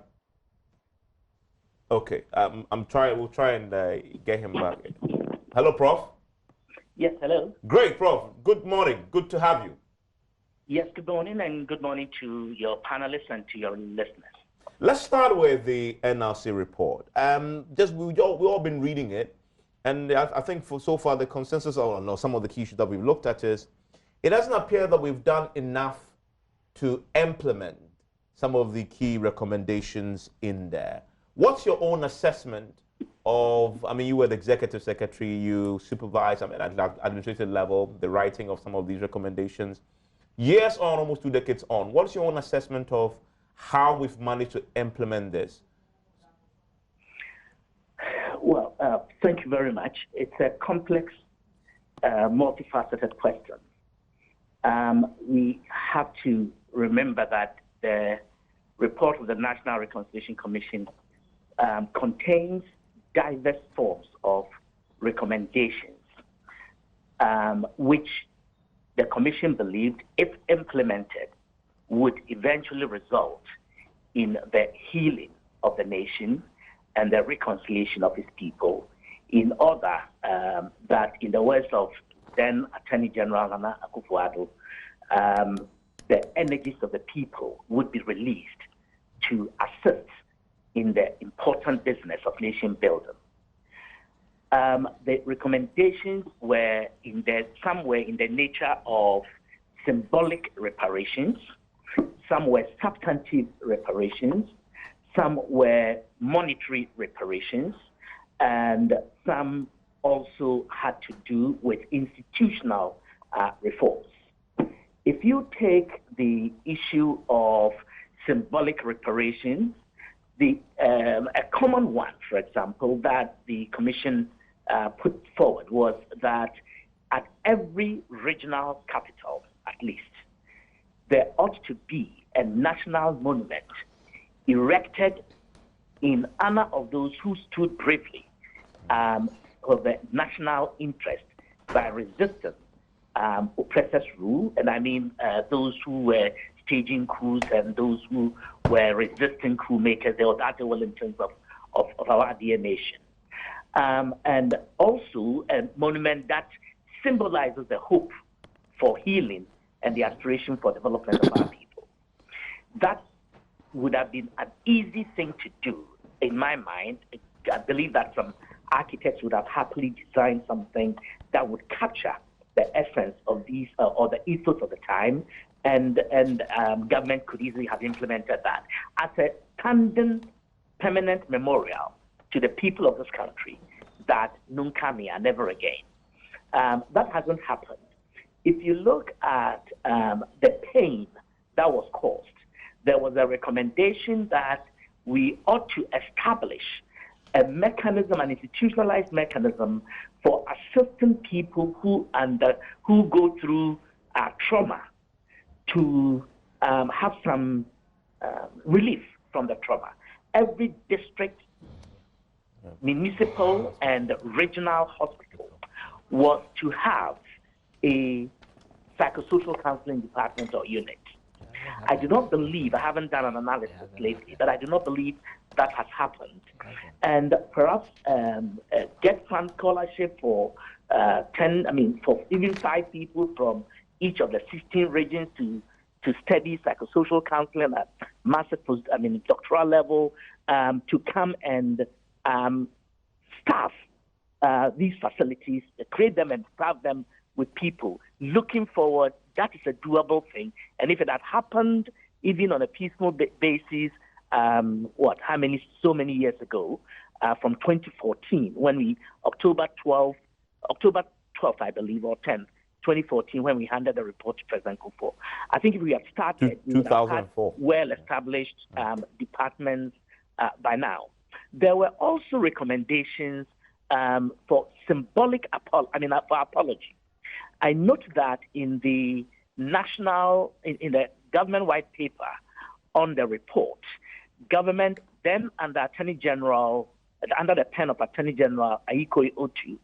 Okay, we'll try and get him back. Hello, Prof. Yes, hello. Great, Prof. Good morning. Good to have you. Yes, good morning, and good morning to your panelists and to your listeners. Let's start with the NLC report. We've all been reading it, And I think for so far the consensus on some of the key issues that we've looked at is it doesn't appear that we've done enough to implement some of the key recommendations in there. What's your own assessment of, I mean, you were the executive secretary, you supervise, I mean, at administrative level, the writing of some of these recommendations. Years on, almost 2 decades on, what's your own assessment of how we've managed to implement this? Well, thank you very much. It's a complex, multifaceted question. We have to remember that the report of the National Reconciliation Commission contains diverse forms of recommendations, which the Commission believed, if implemented, would eventually result in the healing of the nation and the reconciliation of its people, in order that, in the words of then Attorney General Nana Akufo-Addo, the energies of the people would be released to assist in the important business of nation building. The recommendations were somewhere in the nature of symbolic reparations, some were substantive reparations, some were monetary reparations, and some also had to do with institutional reforms. If you take the issue of symbolic reparations, a common one, for example, that the Commission put forward was that at every regional capital, at least, there ought to be a national monument erected in honor of those who stood bravely for the national interest by resisting oppressors' rule, and I mean those who were staging coups and those who were resisting coup makers. They were that well in terms of our dear nation. And also a monument that symbolizes the hope for healing and the aspiration for development of our people. That would have been an easy thing to do, in my mind. I believe that some architects would have happily designed something that would capture the essence of these, or the ethos of the time, and government could easily have implemented that as a standing permanent memorial to the people of this country that nunca mea, never again. That hasn't happened. If you look at the pain that was caused, there was a recommendation that we ought to establish a mechanism, an institutionalized mechanism for assisting people who go through trauma to have some relief from the trauma. Every district, municipal, and regional hospital was to have a psychosocial counseling department or unit. I do not believe, I haven't done an analysis lately, but I do not believe that has happened. And perhaps get fund scholarship for for even 5 people from each of the 16 regions to study psychosocial counseling at master's, doctoral level, to come and staff these facilities, create them and staff them with people. Looking forward, that is a doable thing. And if it had happened even on a piecemeal basis, so many years ago, from 2014, when we, October 12th, I believe, or 10th, 2014, when we handed the report to President Kufuor. I think if we had started, 2004, well-established departments by now. There were also recommendations for symbolic for apology. I note that in the in the government white paper on the report, government then under the pen of Attorney General Ayiko Otu,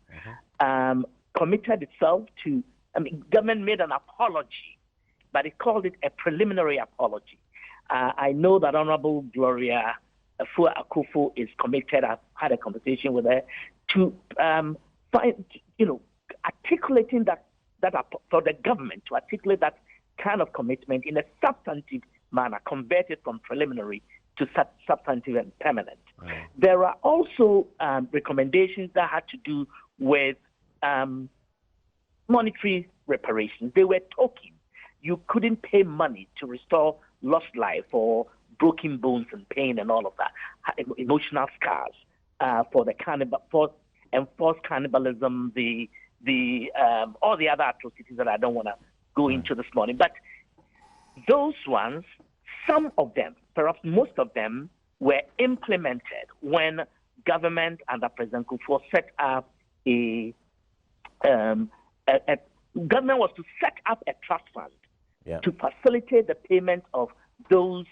committed itself to, government made an apology, but it called it a preliminary apology. I know that Honorable Gloria Afua Akufo is committed. I've had a conversation with her to articulating that for the government to articulate that kind of commitment in a substantive manner, converted from preliminary to substantive and permanent. There are also recommendations that had to do with monetary reparations. They were talking. You couldn't pay money to restore lost life or broken bones and pain and all of that, emotional scars for the enforced cannibalism, all the other atrocities that I don't want to go into this morning. But those ones, some of them, perhaps most of them, were implemented when government under President Kufuor set up government was to set up a trust fund to facilitate the payment of those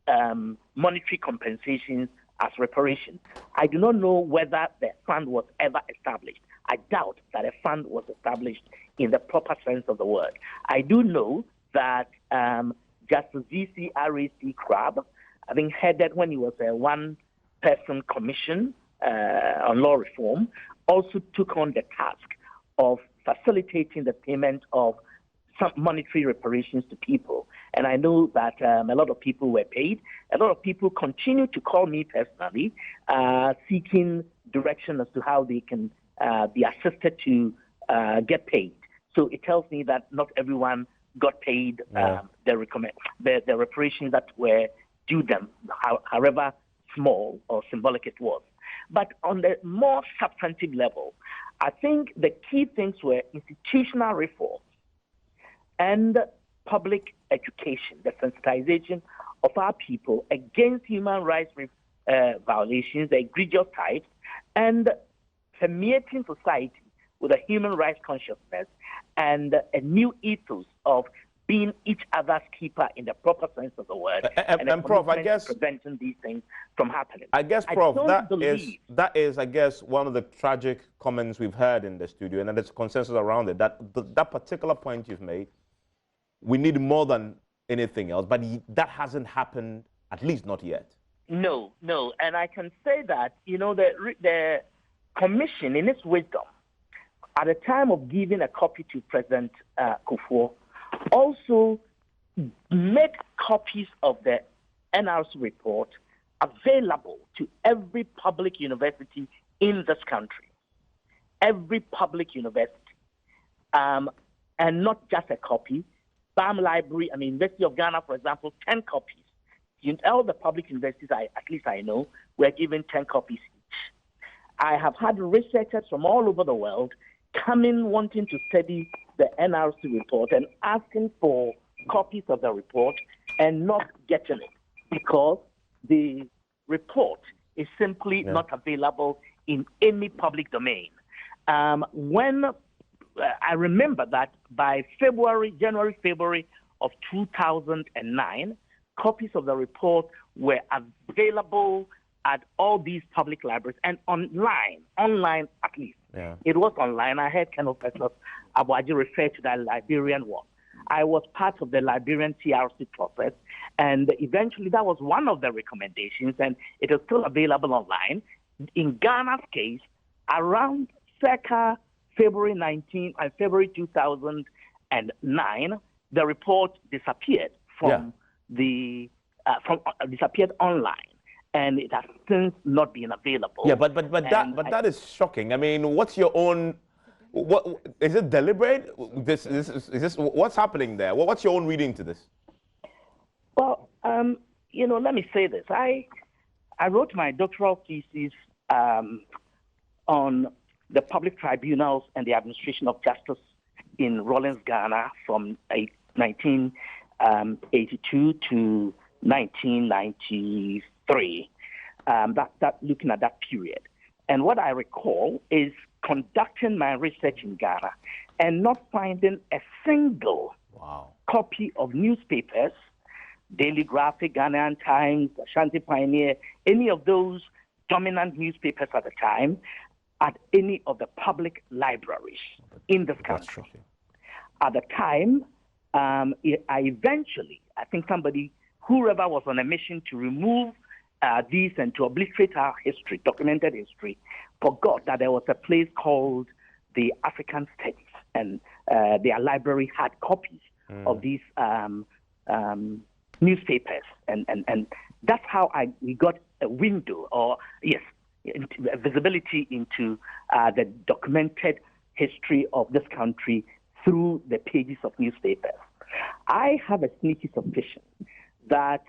monetary compensations as reparations. I do not know whether the fund was ever established. I doubt that a fund was established in the proper sense of the word. I do know that Justice V.C. R.A.C. Crabb, I think headed when he was a one-person commission on law reform, also took on the task of facilitating the payment of some monetary reparations to people. And I know that a lot of people were paid. A lot of people continue to call me personally, seeking direction as to how they can be assisted to get paid. So it tells me that not everyone got paid the reparations that were due them, however small or symbolic it was. But on the more substantive level, I think the key things were institutional reforms and public education, the sensitization of our people against human rights violations, the egregious types, and permeating society with a human rights consciousness and a new ethos of being each other's keeper in the proper sense of the word, and Prof, I guess preventing these things from happening. I guess, Prof, that is, I guess, one of the tragic comments we've heard in the studio, and there's consensus around it. That particular point you've made, we need more than anything else, but that hasn't happened, at least not yet. No, and I can say that the commission, in its wisdom, at the time of giving a copy to President Kufuor, also made copies of the NRC report available to every public university in this country. Every public university. And not just a copy. BAM Library, University of Ghana, for example, 10 copies. All the public universities, at least I know, were given 10 copies each. I have had researchers from all over the world coming wanting to study the NRC report and asking for copies of the report and not getting it because the report is simply not available in any public domain. When I remember that by January, February of 2009, copies of the report were available at all these public libraries and online at least. It was online. I heard Colonel Petros Abuaji refer to that Liberian one. I was part of the Liberian TRC process, and eventually that was one of the recommendations, and it is still available online. In Ghana's case, around circa February 2009, the report disappeared disappeared online. And it has since not been available. Yeah, but that is shocking. What's your own? What is it deliberate? Is this what's happening there? What's your own reading to this? Well, let me say this. I wrote my doctoral thesis on the public tribunals and the administration of justice in Rawlins, Ghana, from 1982 to 1993. Looking at that period. And what I recall is conducting my research in Ghana and not finding a single copy of newspapers, Daily Graphic, Ghanaian Times, Ashanti Pioneer, any of those dominant newspapers at the time, at any of the public libraries in this country. At the time, I think whoever was on a mission to remove these and to obliterate our history, documented history, forgot that there was a place called the African Studies, and their library had copies of these newspapers, and that's how we got a window, or visibility into the documented history of this country through the pages of newspapers. I have a sneaky suspicion that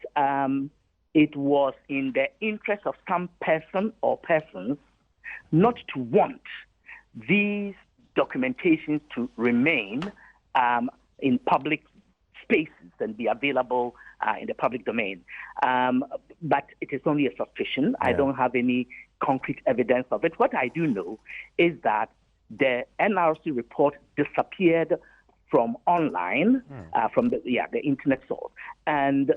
it was in the interest of some person or persons not to want these documentations to remain in public spaces and be available in the public domain. But it is only a suspicion. Yeah. I don't have any concrete evidence of it. What I do know is that the NRC report disappeared from online, from the internet source, and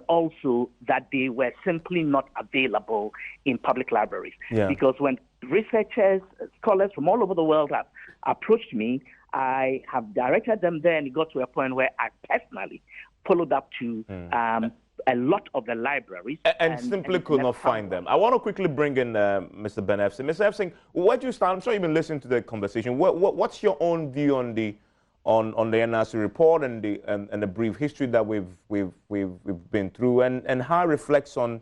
also that they were simply not available in public libraries. Yeah. Because when researchers, scholars from all over the world have approached me, I have directed them there, and it got to a point where I personally followed up to a lot of the libraries. And simply could not find them. I want to quickly bring in Mr. Ben Efsing. Mr. Efsing, where do you stand? I'm sure you've been listening to the conversation. What's your own view on the NRC report and the brief history that we've been through, and how it reflects on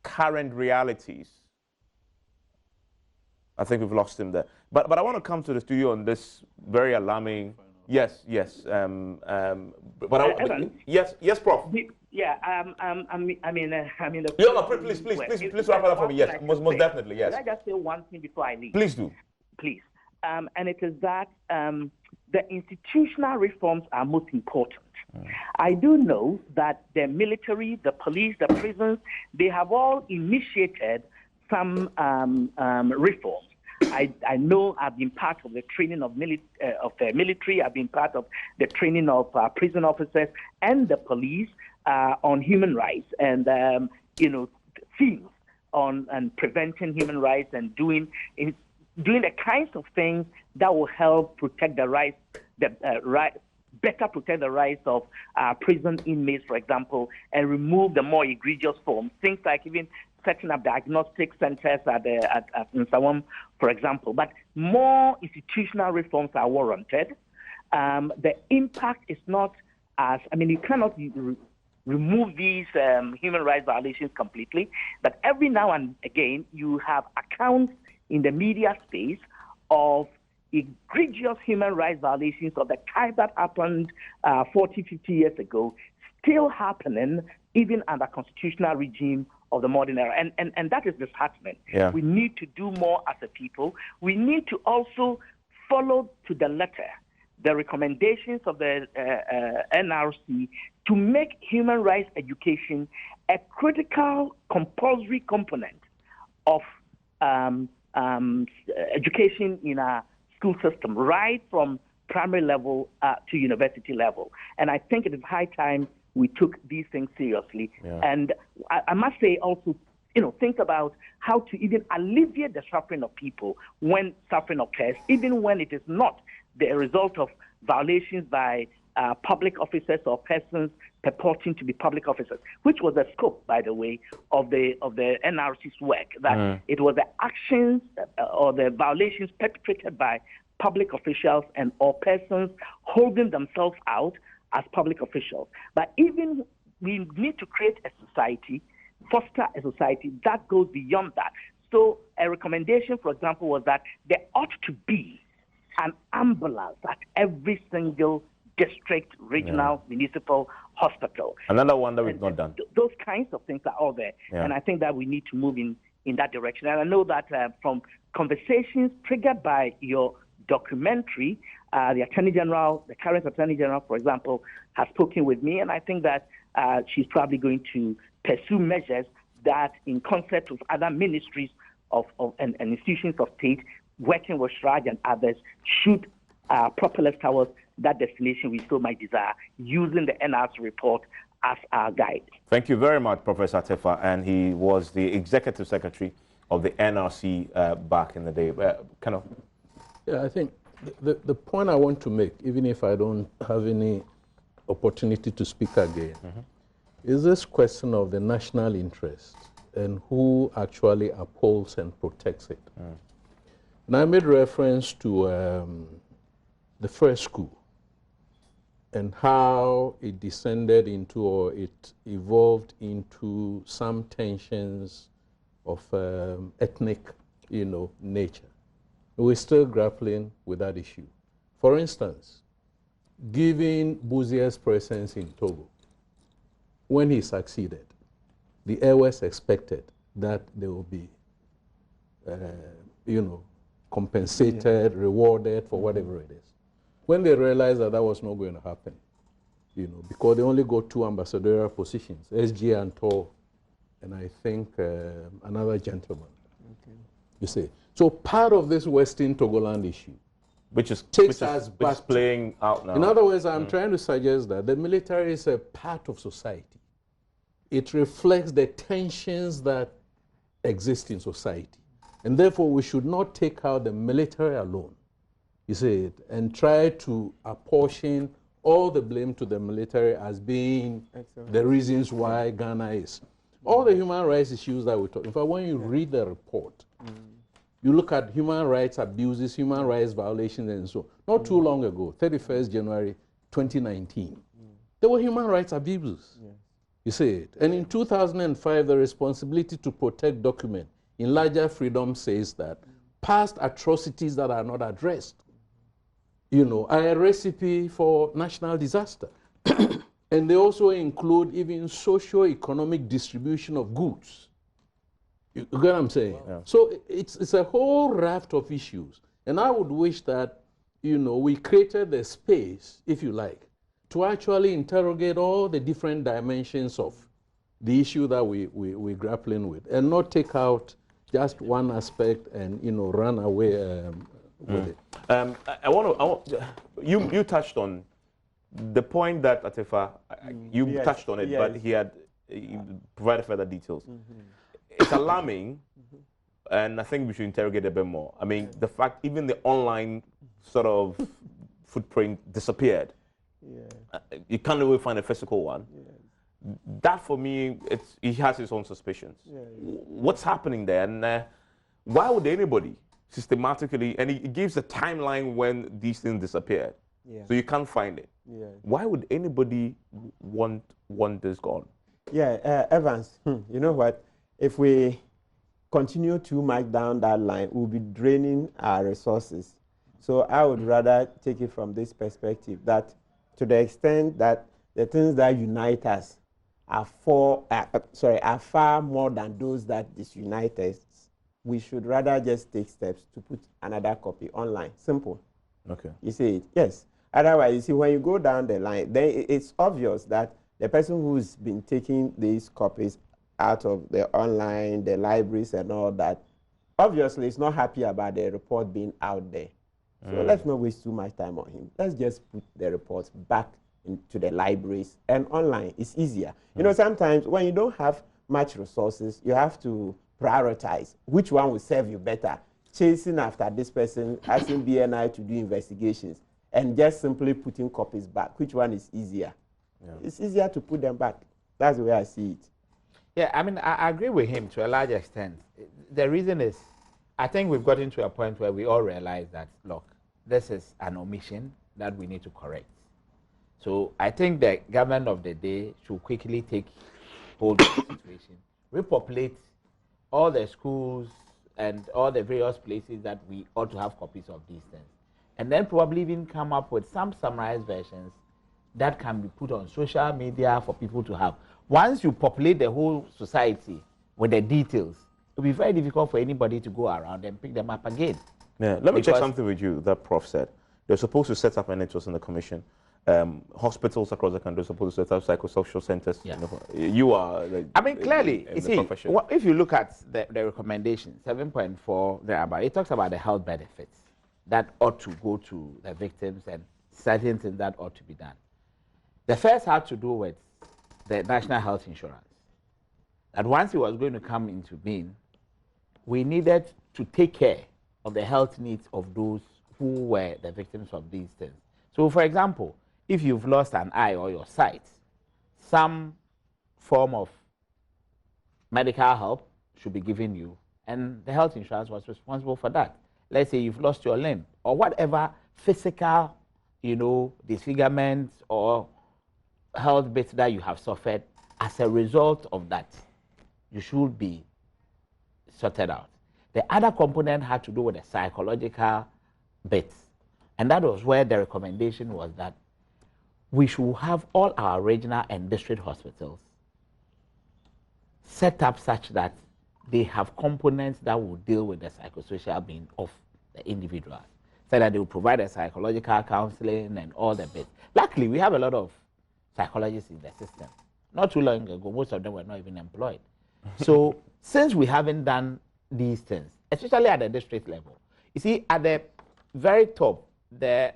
current realities? I think we've lost him there. But I want to come to the studio on this very alarming. Yes. Yes, Prof. Yeah. Please wrap it up for me. Yes, most definitely. Yes. Can I just say one thing before I leave? Please do. Please. And it is that the institutional reforms are most important. I do know that the military, the police, the prisons, they have all initiated some reforms. I know I've been part of the training of military. I've been part of the training of prison officers and the police on human rights and themes on preventing human rights and doing the kinds of things that will help protect the rights, better protect the rights of prison inmates, for example, and remove the more egregious forms. Things like even setting up diagnostic centers in Sawam, for example. But more institutional reforms are warranted. The impact is not as, you cannot remove these human rights violations completely, but every now and again you have accounts in the media space of egregious human rights violations of the type that happened 40, 50 years ago, still happening even under constitutional regime of the modern era. And that is disheartening. Yeah. We need to do more as a people. We need to also follow to the letter the recommendations of the NRC to make human rights education a critical, compulsory component of education in our school system, right from primary level to university level. And I think it is high time we took these things seriously. Yeah. And I must say also, think about how to even alleviate the suffering of people when suffering occurs, even when it is not the result of violations by public officers or persons purporting to be public officers, which was the scope, by the way, of the NRC's work, that it was the actions or the violations perpetrated by public officials and or persons holding themselves out as public officials. But even we need to create a society, foster a society that goes beyond that. So a recommendation, for example, was that there ought to be an ambulance at every single district, regional, municipal hospital. Another one that we've not done. Those kinds of things are all there. Yeah. And I think that we need to move in that direction. And I know that from conversations triggered by your documentary, the Attorney General, the current Attorney General, for example, has spoken with me, and I think that she's probably going to pursue measures that, in concert with other ministries and institutions of state, working with Shraj and others, should propel us towards that destination we so might desire, using the NRC report as our guide. Thank you very much, Professor Tefa, and he was the Executive Secretary of the NRC back in the day. Yeah, I think the point I want to make, even if I don't have any opportunity to speak again, is this question of the national interest and who actually upholds and protects it. And I made reference to the first school and how it descended into, or it evolved into some tensions of ethnic, nature. We're still grappling with that issue. For instance, given Buzier's presence in Togo, when he succeeded, the Airways expected that they will be, compensated, rewarded for whatever it is. When they realized that that was not going to happen, because they only got 2 ambassadorial positions, SG and Tor, and I think another gentleman. Okay. You see, so part of this Western Togoland issue, which is playing out now. In other words, I'm trying to suggest that the military is a part of society. It reflects the tensions that exist in society. And therefore, we should not take out the military alone, you see, and try to apportion all the blame to the military as being the reasons why Ghana is. All the human rights issues that we talk, in fact, when you read the report, you look at human rights abuses, human rights violations, and so on. Not too long ago, 31st January 2019, there were human rights abuses. You see it. And in 2005, the responsibility to protect documents in larger freedom says that past atrocities that are not addressed, are a recipe for national disaster. And they also include even socio-economic distribution of goods. You get what I'm saying? Yeah. So it's a whole raft of issues. And I would wish that, we created the space, if you like, to actually interrogate all the different dimensions of the issue that we're grappling with, and not take out just one aspect and, run away with it. You touched on the point that Atefa, you touched on it, but he provided further details. It's alarming, and I think we should interrogate a bit more. I mean, the fact even the online sort of footprint disappeared. You can't really find a physical one. That, for me, he has his own suspicions. What's happening there, and why would anybody systematically, and he gives a timeline when these things disappeared, so you can't find it. Why would anybody want this gone? Evans, you know what? If we continue too much down that line, we'll be draining our resources. So I would rather take it from this perspective, that to the extent that the things that unite us are far more than those that disunite us, we should rather just take steps to put another copy online. Simple. Okay. You see it? Yes. Otherwise, you see, when you go down the line, then it's obvious that the person who's been taking these copies out of the online, the libraries and all that, obviously is not happy about the report being out there. So let's not waste too much time on him. Let's just put the reports back into the libraries and online. It's easier. Sometimes when you don't have much resources, you have to prioritize which one will serve you better. Chasing after this person, asking BNI to do investigations, and just simply putting copies back. Which one is easier? It's easier to put them back. That's the way I see it. Yeah, I mean, I agree with him to a large extent. The reason is, I think we've gotten to a point where we all realize that, look, this is an omission that we need to correct. So I think the government of the day should quickly take hold of the situation, repopulate all the schools and all the various places that we ought to have copies of these things, and then probably even come up with some summarized versions that can be put on social media for people to have. Once you populate the whole society with the details, it will be very difficult for anybody to go around and pick them up again. Yeah, let me check something with you that Prof said. They're supposed to set up, and it was in the commission, hospitals across the country are supposed to set up psychosocial centers. Yeah. You are... I mean, clearly, you see, if you look at the recommendation, 7.4, thereabout, it talks about the health benefits that ought to go to the victims and certain things that ought to be done. The first had to do with the national health insurance. That once it was going to come into being, we needed to take care of the health needs of those who were the victims of these things. So, for example, if you've lost an eye or your sight, some form of medical help should be given you, and the health insurance was responsible for that. Let's say you've lost your limb or whatever physical, disfigurement or health bits that you have suffered as a result of that, you should be sorted out. The other component had to do with the psychological bits. And that was where the recommendation was that we should have all our regional and district hospitals set up such that they have components that will deal with the psychosocial being of the individuals, so that they will provide the psychological counseling and all the bits. Luckily, we have a lot of psychologists in the system. Not too long ago, most of them were not even employed. So since we haven't done these things, especially at the district level, you see, at the very top, the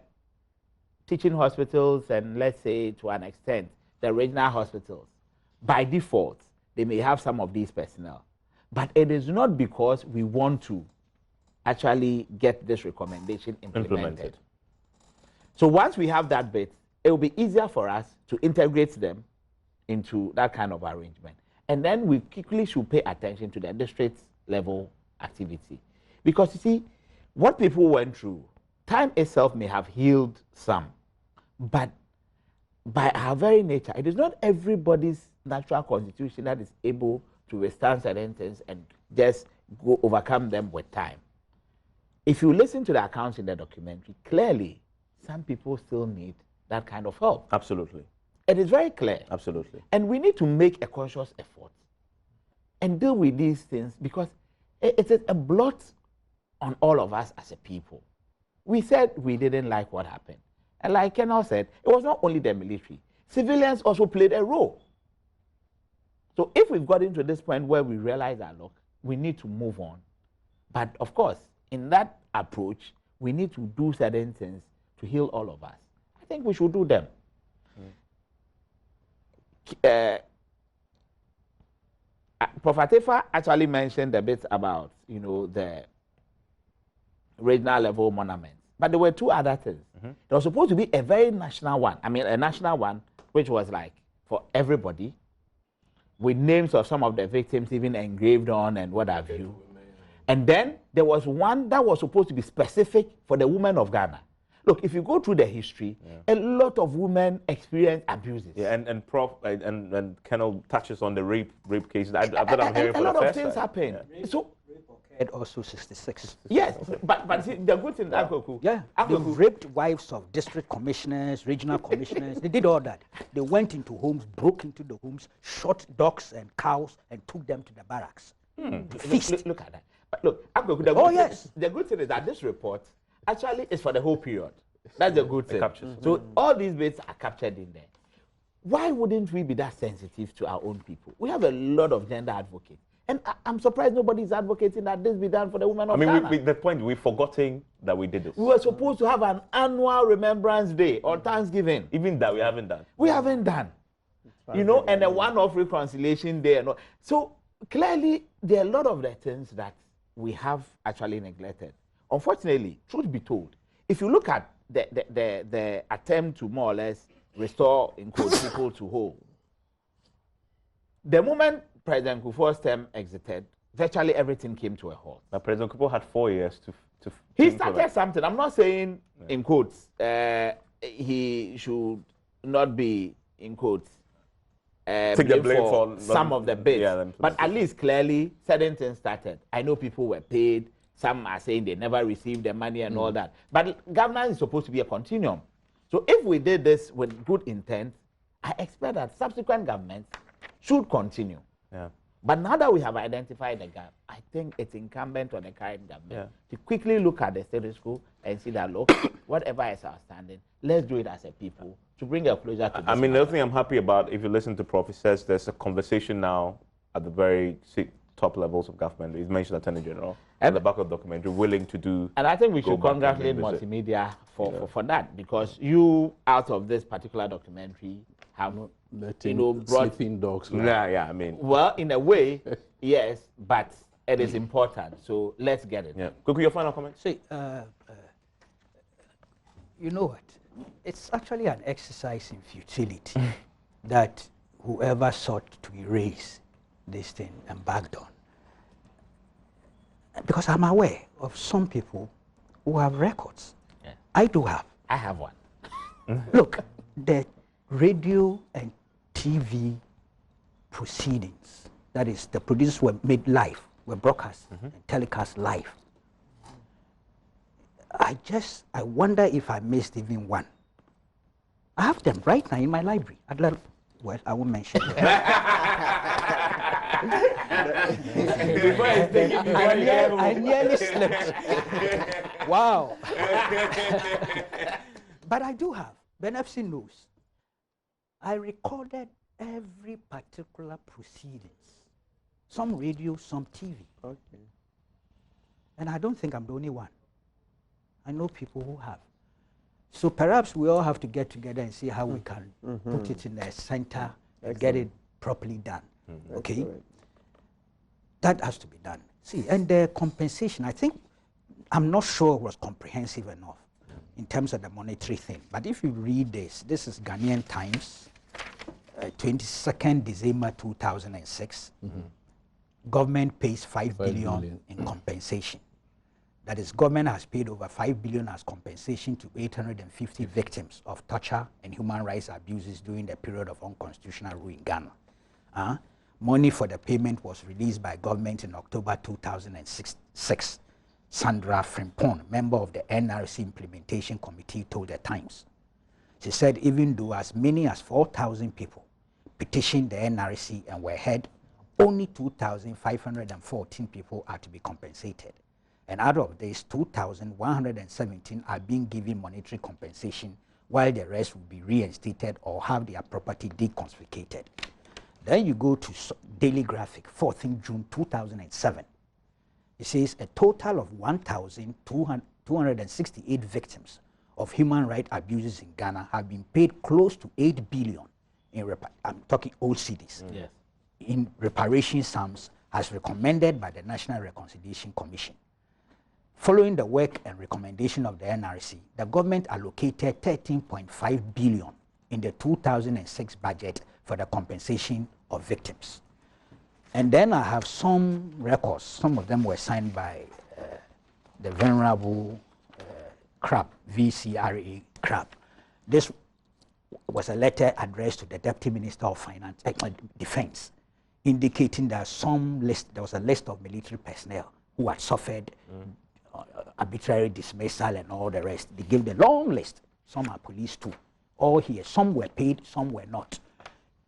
teaching hospitals and, let's say, to an extent, the regional hospitals, by default, they may have some of these personnel. But it is not because we want to actually get this recommendation implemented. So once we have that bit, it will be easier for us to integrate them into that kind of arrangement. And then we quickly should pay attention to the district level activity. Because you see, what people went through, time itself may have healed some, but by our very nature, it is not everybody's natural constitution that is able to withstand certain things and just go overcome them with time. If you listen to the accounts in the documentary, clearly, some people still need that kind of help. Absolutely. It is very clear. Absolutely. And we need to make a conscious effort and deal with these things, because it is a blot on all of us as a people. We said we didn't like what happened. And like Kenal said, it was not only the military. Civilians also played a role. So if we've gotten to this point where we realize that, look, we need to move on. But of course, in that approach, we need to do certain things to heal all of us. I think we should do them. Prof. Atefa actually mentioned a bit about, you know, the regional level monuments. But there were two other things. There was supposed to be a very national one. I mean, a national one, which was like for everybody, with names of some of the victims even engraved on and what have you. And then there was one that was supposed to be specific for the women of Ghana. Look, if you go through the history, a lot of women experience abuses. Yeah, and Prof and Kenal touches on the rape cases that I'm hearing for the first time. A lot of things happen. Yeah. So also 66. Yes, but see, the good thing, they raped wives of district commissioners, regional commissioners. They did all that. They went into homes, broke into the homes, shot dogs and cows, and took them to the barracks. Look at that. But look, the good thing is that this report actually is for the whole period. That's the good thing. So all these bits are captured in there. Why wouldn't we be that sensitive to our own people? We have a lot of gender advocates. And I'm surprised nobody's advocating that this be done for the women of Ghana. I mean, the point, we've forgotten that we did this. We were supposed to have an annual Remembrance Day or Thanksgiving. Even that we haven't done. We haven't done. You know, and a one-off reconciliation day. And all. So clearly, there are a lot of the things that we have actually neglected. Unfortunately, truth be told, if you look at the attempt to more or less restore, in quotes, people to whole, the moment President Kufuor's term exited, virtually everything came to a halt. But President Kufuor had 4 years to he started something. I'm not saying, in quotes, he should not be, in quotes, take the blame for some of the bits. But at least clearly, certain things started. I know people were paid. Some are saying they never received the money and all that. But governance is supposed to be a continuum. So if we did this with good intent, I expect that subsequent governments should continue. Yeah. But now that we have identified the gap, I think it's incumbent on the current government to quickly look at the status quo and see that, look, whatever is outstanding, let's do it as a people to bring a closure to this. I mean, the other thing I'm happy about, if you listen to Prof, he says there's a conversation now at the very top levels of government. He's mentioned Attorney General at the back of the documentary, willing to do. And I think we should congratulate multimedia for that, because you, out of this particular documentary, have brought sleeping dogs. Yeah, I mean. Well, in a way, yes, but it is important. So let's get it. Yeah. Kuku, your final comment? See, you know what? It's actually an exercise in futility that whoever sought to erase this thing embarked on. Because I'm aware of some people who have records. Yeah. I do have. I have one. Look, the radio and TV proceedings, that is, the producers were made live were broadcast and telecast live. I wonder if I missed even one. I have them right now in my library. Well, I won't mention them. I nearly slept. Wow. But I do have. Ben FC knows. I recorded every particular proceedings. Some radio, some TV. Okay. And I don't think I'm the only one. I know people who have. So perhaps we all have to get together and see how we can put it in the center and get it properly done. Okay? Excellent. That has to be done. See, and the compensation, I think, I'm not sure it was comprehensive enough in terms of the monetary thing. But if you read this is Ghanaian Times, 22nd December 2006. Government pays 5 billion in compensation. That is, government has paid over 5 billion as compensation to 850 victims of torture and human rights abuses during the period of unconstitutional rule in Ghana. Money for the payment was released by government in October 2006. Sandra Frimpong, member of the NRC Implementation Committee, told the Times. She said even though as many as 4,000 people petitioned the NRC and were heard, only 2,514 people are to be compensated. And out of these, 2,117 are being given monetary compensation, while the rest will be reinstated or have their property deconfiscated. Then you go to Daily Graphic, 14th June 2007. It says a total of 1,268 victims of human rights abuses in Ghana have been paid close to 8 billion in I'm talking old cedis. Yes. In reparation sums as recommended by the National Reconciliation Commission. Following the work and recommendation of the NRC, the government allocated 13.5 billion in the 2006 budget for the compensation of victims. And then I have some records. Some of them were signed by the Venerable Crab, VCRA Crab. This was a letter addressed to the Deputy Minister of Finance, Defense, indicating that there was a list of military personnel who had suffered arbitrary dismissal and all the rest. They gave the long list. Some are police too. All here. Some were paid, some were not.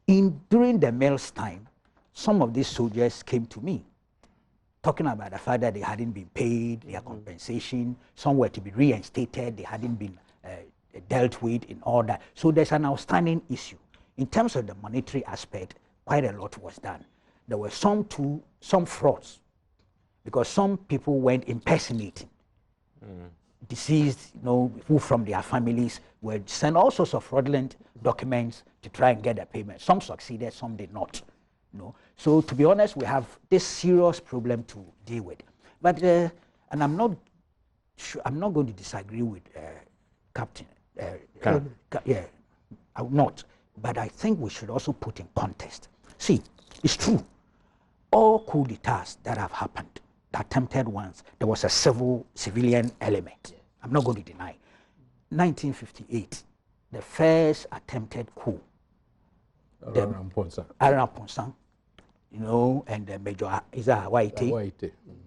During the mail's time, some of these soldiers came to me, talking about the fact that they hadn't been paid, their compensation, some were to be reinstated, they hadn't been dealt with in all that. So there's an outstanding issue. In terms of the monetary aspect, quite a lot was done. There were some frauds, because some people went impersonating deceased, who from their families were sent all sorts of fraudulent documents to try and get a payment. Some succeeded, some did not. So to be honest, we have this serious problem to deal with. But and I'm not going to disagree with Captain. Yeah, I would not. But I think we should also put in context. See, it's true. All coup d'etats that have happened, the attempted ones, there was a civilian element. I'm not going to deny. 1958, the first attempted coup. Aramponsang, and Major Hawaii.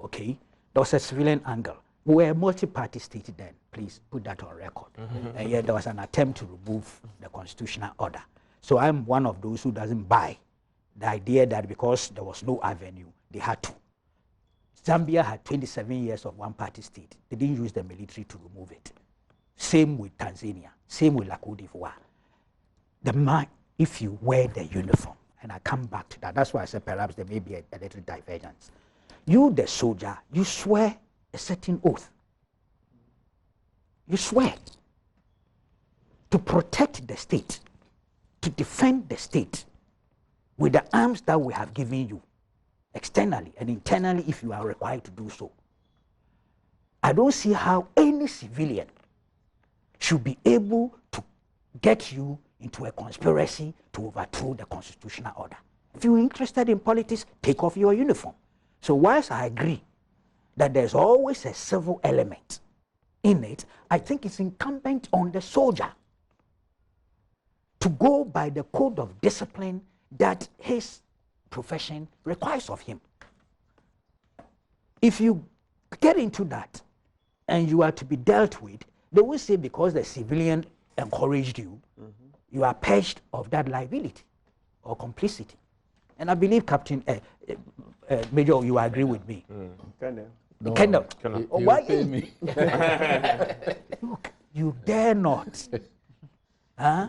Okay, there was a civilian angle. We were a multi-party state then. Please put that on record. And yet there was an attempt to remove the constitutional order. So I'm one of those who doesn't buy the idea that because there was no avenue, they had to. Zambia had 27 years of one-party state. They didn't use the military to remove it. Same with Tanzania. Same with La Côte d'Ivoire. If you wear the uniform, and I come back to that, that's why I said perhaps there may be a little divergence. You, the soldier, you swear a certain oath. You swear to protect the state, to defend the state with the arms that we have given you, externally and internally if you are required to do so. I don't see how any civilian should be able to get you into a conspiracy to overthrow the constitutional order. If you're interested in politics, take off your uniform. So whilst I agree that there's always a civil element in it, I think it's incumbent on the soldier to go by the code of discipline that his profession requires of him. if you get into that and you are to be dealt with, they will say because the civilian encouraged you, you are purged of that liability or complicity. And I believe, Captain, Major, you agree with me. No, Kind of. Why pay me. Look, you dare not. Huh?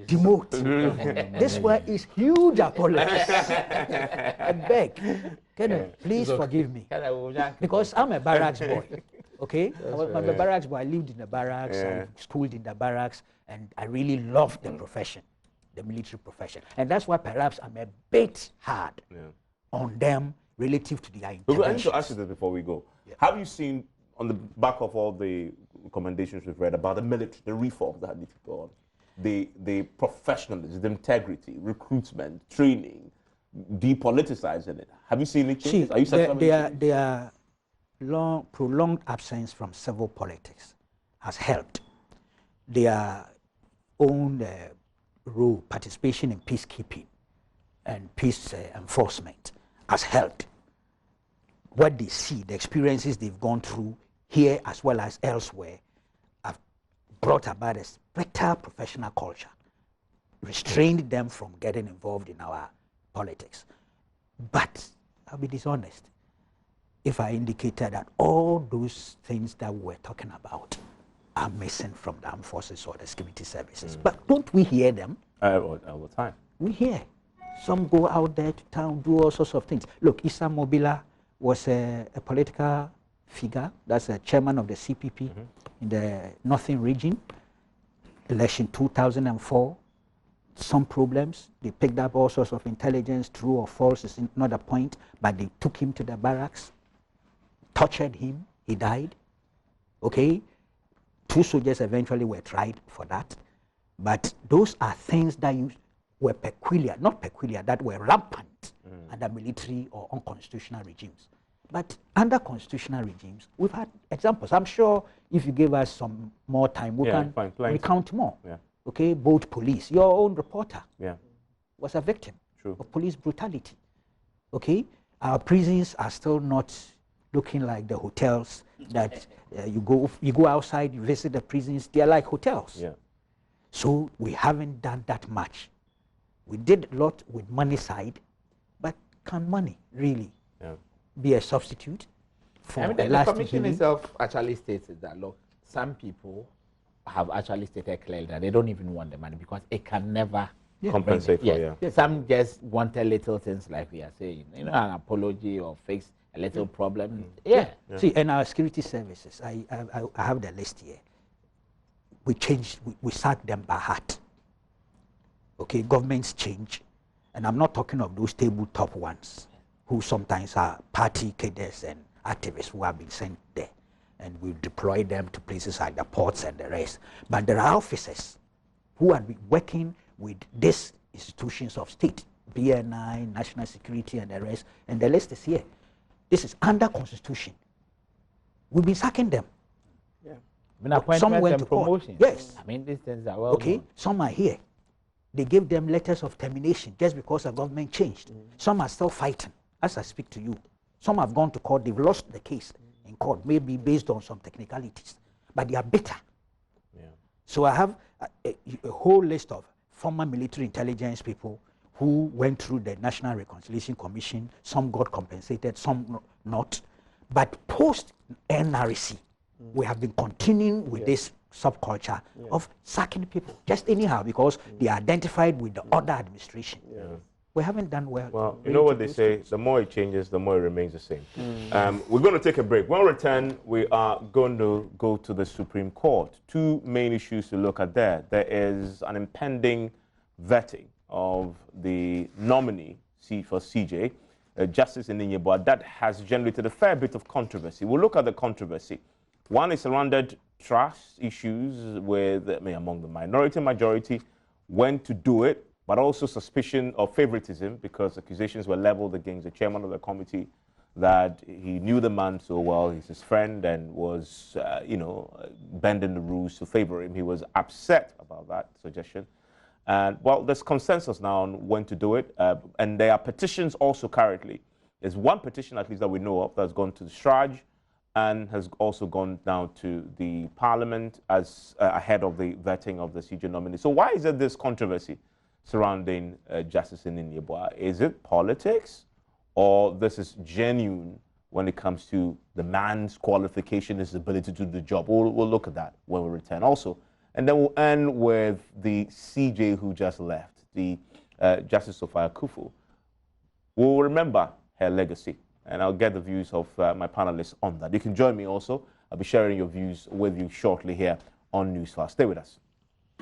Demote. This one is huge apology. I beg. Please forgive me. Because I'm a barracks boy. Okay? I'm a barracks boy. I lived in the barracks, I schooled in the barracks, and I really loved the profession, the military profession. And that's why perhaps I'm a bit hard on them relative to their interventions. I need to ask you this before we go. Have you seen, on the back of all the recommendations we've read about the military, the reforms that need to go on, the professionalism, the integrity, recruitment, training, depoliticizing it? Have you seen any changes? Are you there are prolonged absence from civil politics has helped. Their own role, participation in peacekeeping and peace enforcement has helped. What they see, the experiences they've gone through here as well as elsewhere, have brought about a better professional culture, restrained them from getting involved in our politics. But I'll be dishonest if I indicated that all those things that we're talking about are missing from the armed forces or the security services. But don't we hear them? All the time. We hear. Some go out there to town, do all sorts of things. Look, Issa Mobila was a political figure. That's a chairman of the CPP in the Northern region. Election 2004, some problems. They picked up all sorts of intelligence, true or false is not a point, but they took him to the barracks, tortured him, he died. Okay? 2 soldiers eventually were tried for that. But those are things that were peculiar, not peculiar, that were rampant under military or unconstitutional regimes. But under constitutional regimes, we've had examples. I'm sure if you give us some more time, we can recount more. Okay, both police, your own reporter was a victim of police brutality. Okay, our prisons are still not looking like the hotels that you go outside, you visit the prisons, they're like hotels. So we haven't done that much. We did a lot with money side, but can money really be a substitute for the commission itself actually states that, look, some people have actually stated clearly that they don't even want the money because it can never compensate for Some just want a little things like we are saying, you know, an apology or fix a little problem. See, in our security services, I have the list here. We changed, we sacked them by heart. Okay, governments change, and I'm not talking of those tabletop ones who sometimes are party cadres and activists who have been sent there, and we deploy them to places like the ports and the rest. But there are officers who have been working with these institutions of state, BNI, national security, and the rest, and the list is here. This is under constitution. We've been sacking them. Some went to promotion. Yes. I mean, these things are well known. Some are here. They gave them letters of termination just because the government changed. Some are still fighting as I speak to you. Some have gone to court. They've lost the case in court, maybe based on some technicalities, but they are bitter. So I have a whole list of former military intelligence people who went through the National Reconciliation Commission. Some got compensated, some not. But post NRC, we have been continuing with this subculture of sacking people just anyhow because they are identified with the other administration. We haven't done well. Well, you know what they say, the more it changes, the more it remains the same. We're going to take a break. When we return, we are going to go to the Supreme Court. 2 main issues to look at there. There is an impending vetting of the nominee for CJ, Justice Ininyebua. That has generated a fair bit of controversy. We'll look at the controversy. One is surrounded trust issues with, among the minority and majority, when to do it, but also suspicion of favoritism because accusations were leveled against the chairman of the committee that he knew the man so well, he's his friend, and was, bending the rules to favor him. He was upset about that suggestion. And, well, there's consensus now on when to do it, and there are petitions also currently There's one petition, at least, that we know of that's gone to the Shraj and has also gone down to the Parliament as ahead of the vetting of the CJ nominee. So why is there this controversy surrounding Justice Niniebwa? Is it politics, or this is genuine when it comes to the man's qualification, his ability to do the job? We'll look at that when we return also. And then we'll end with the CJ who just left, the Justice Sophia Kufu. We'll remember her legacy, and I'll get the views of my panelists on that. You can join me also. I'll be sharing your views with you shortly here on NewsFile. Stay with us.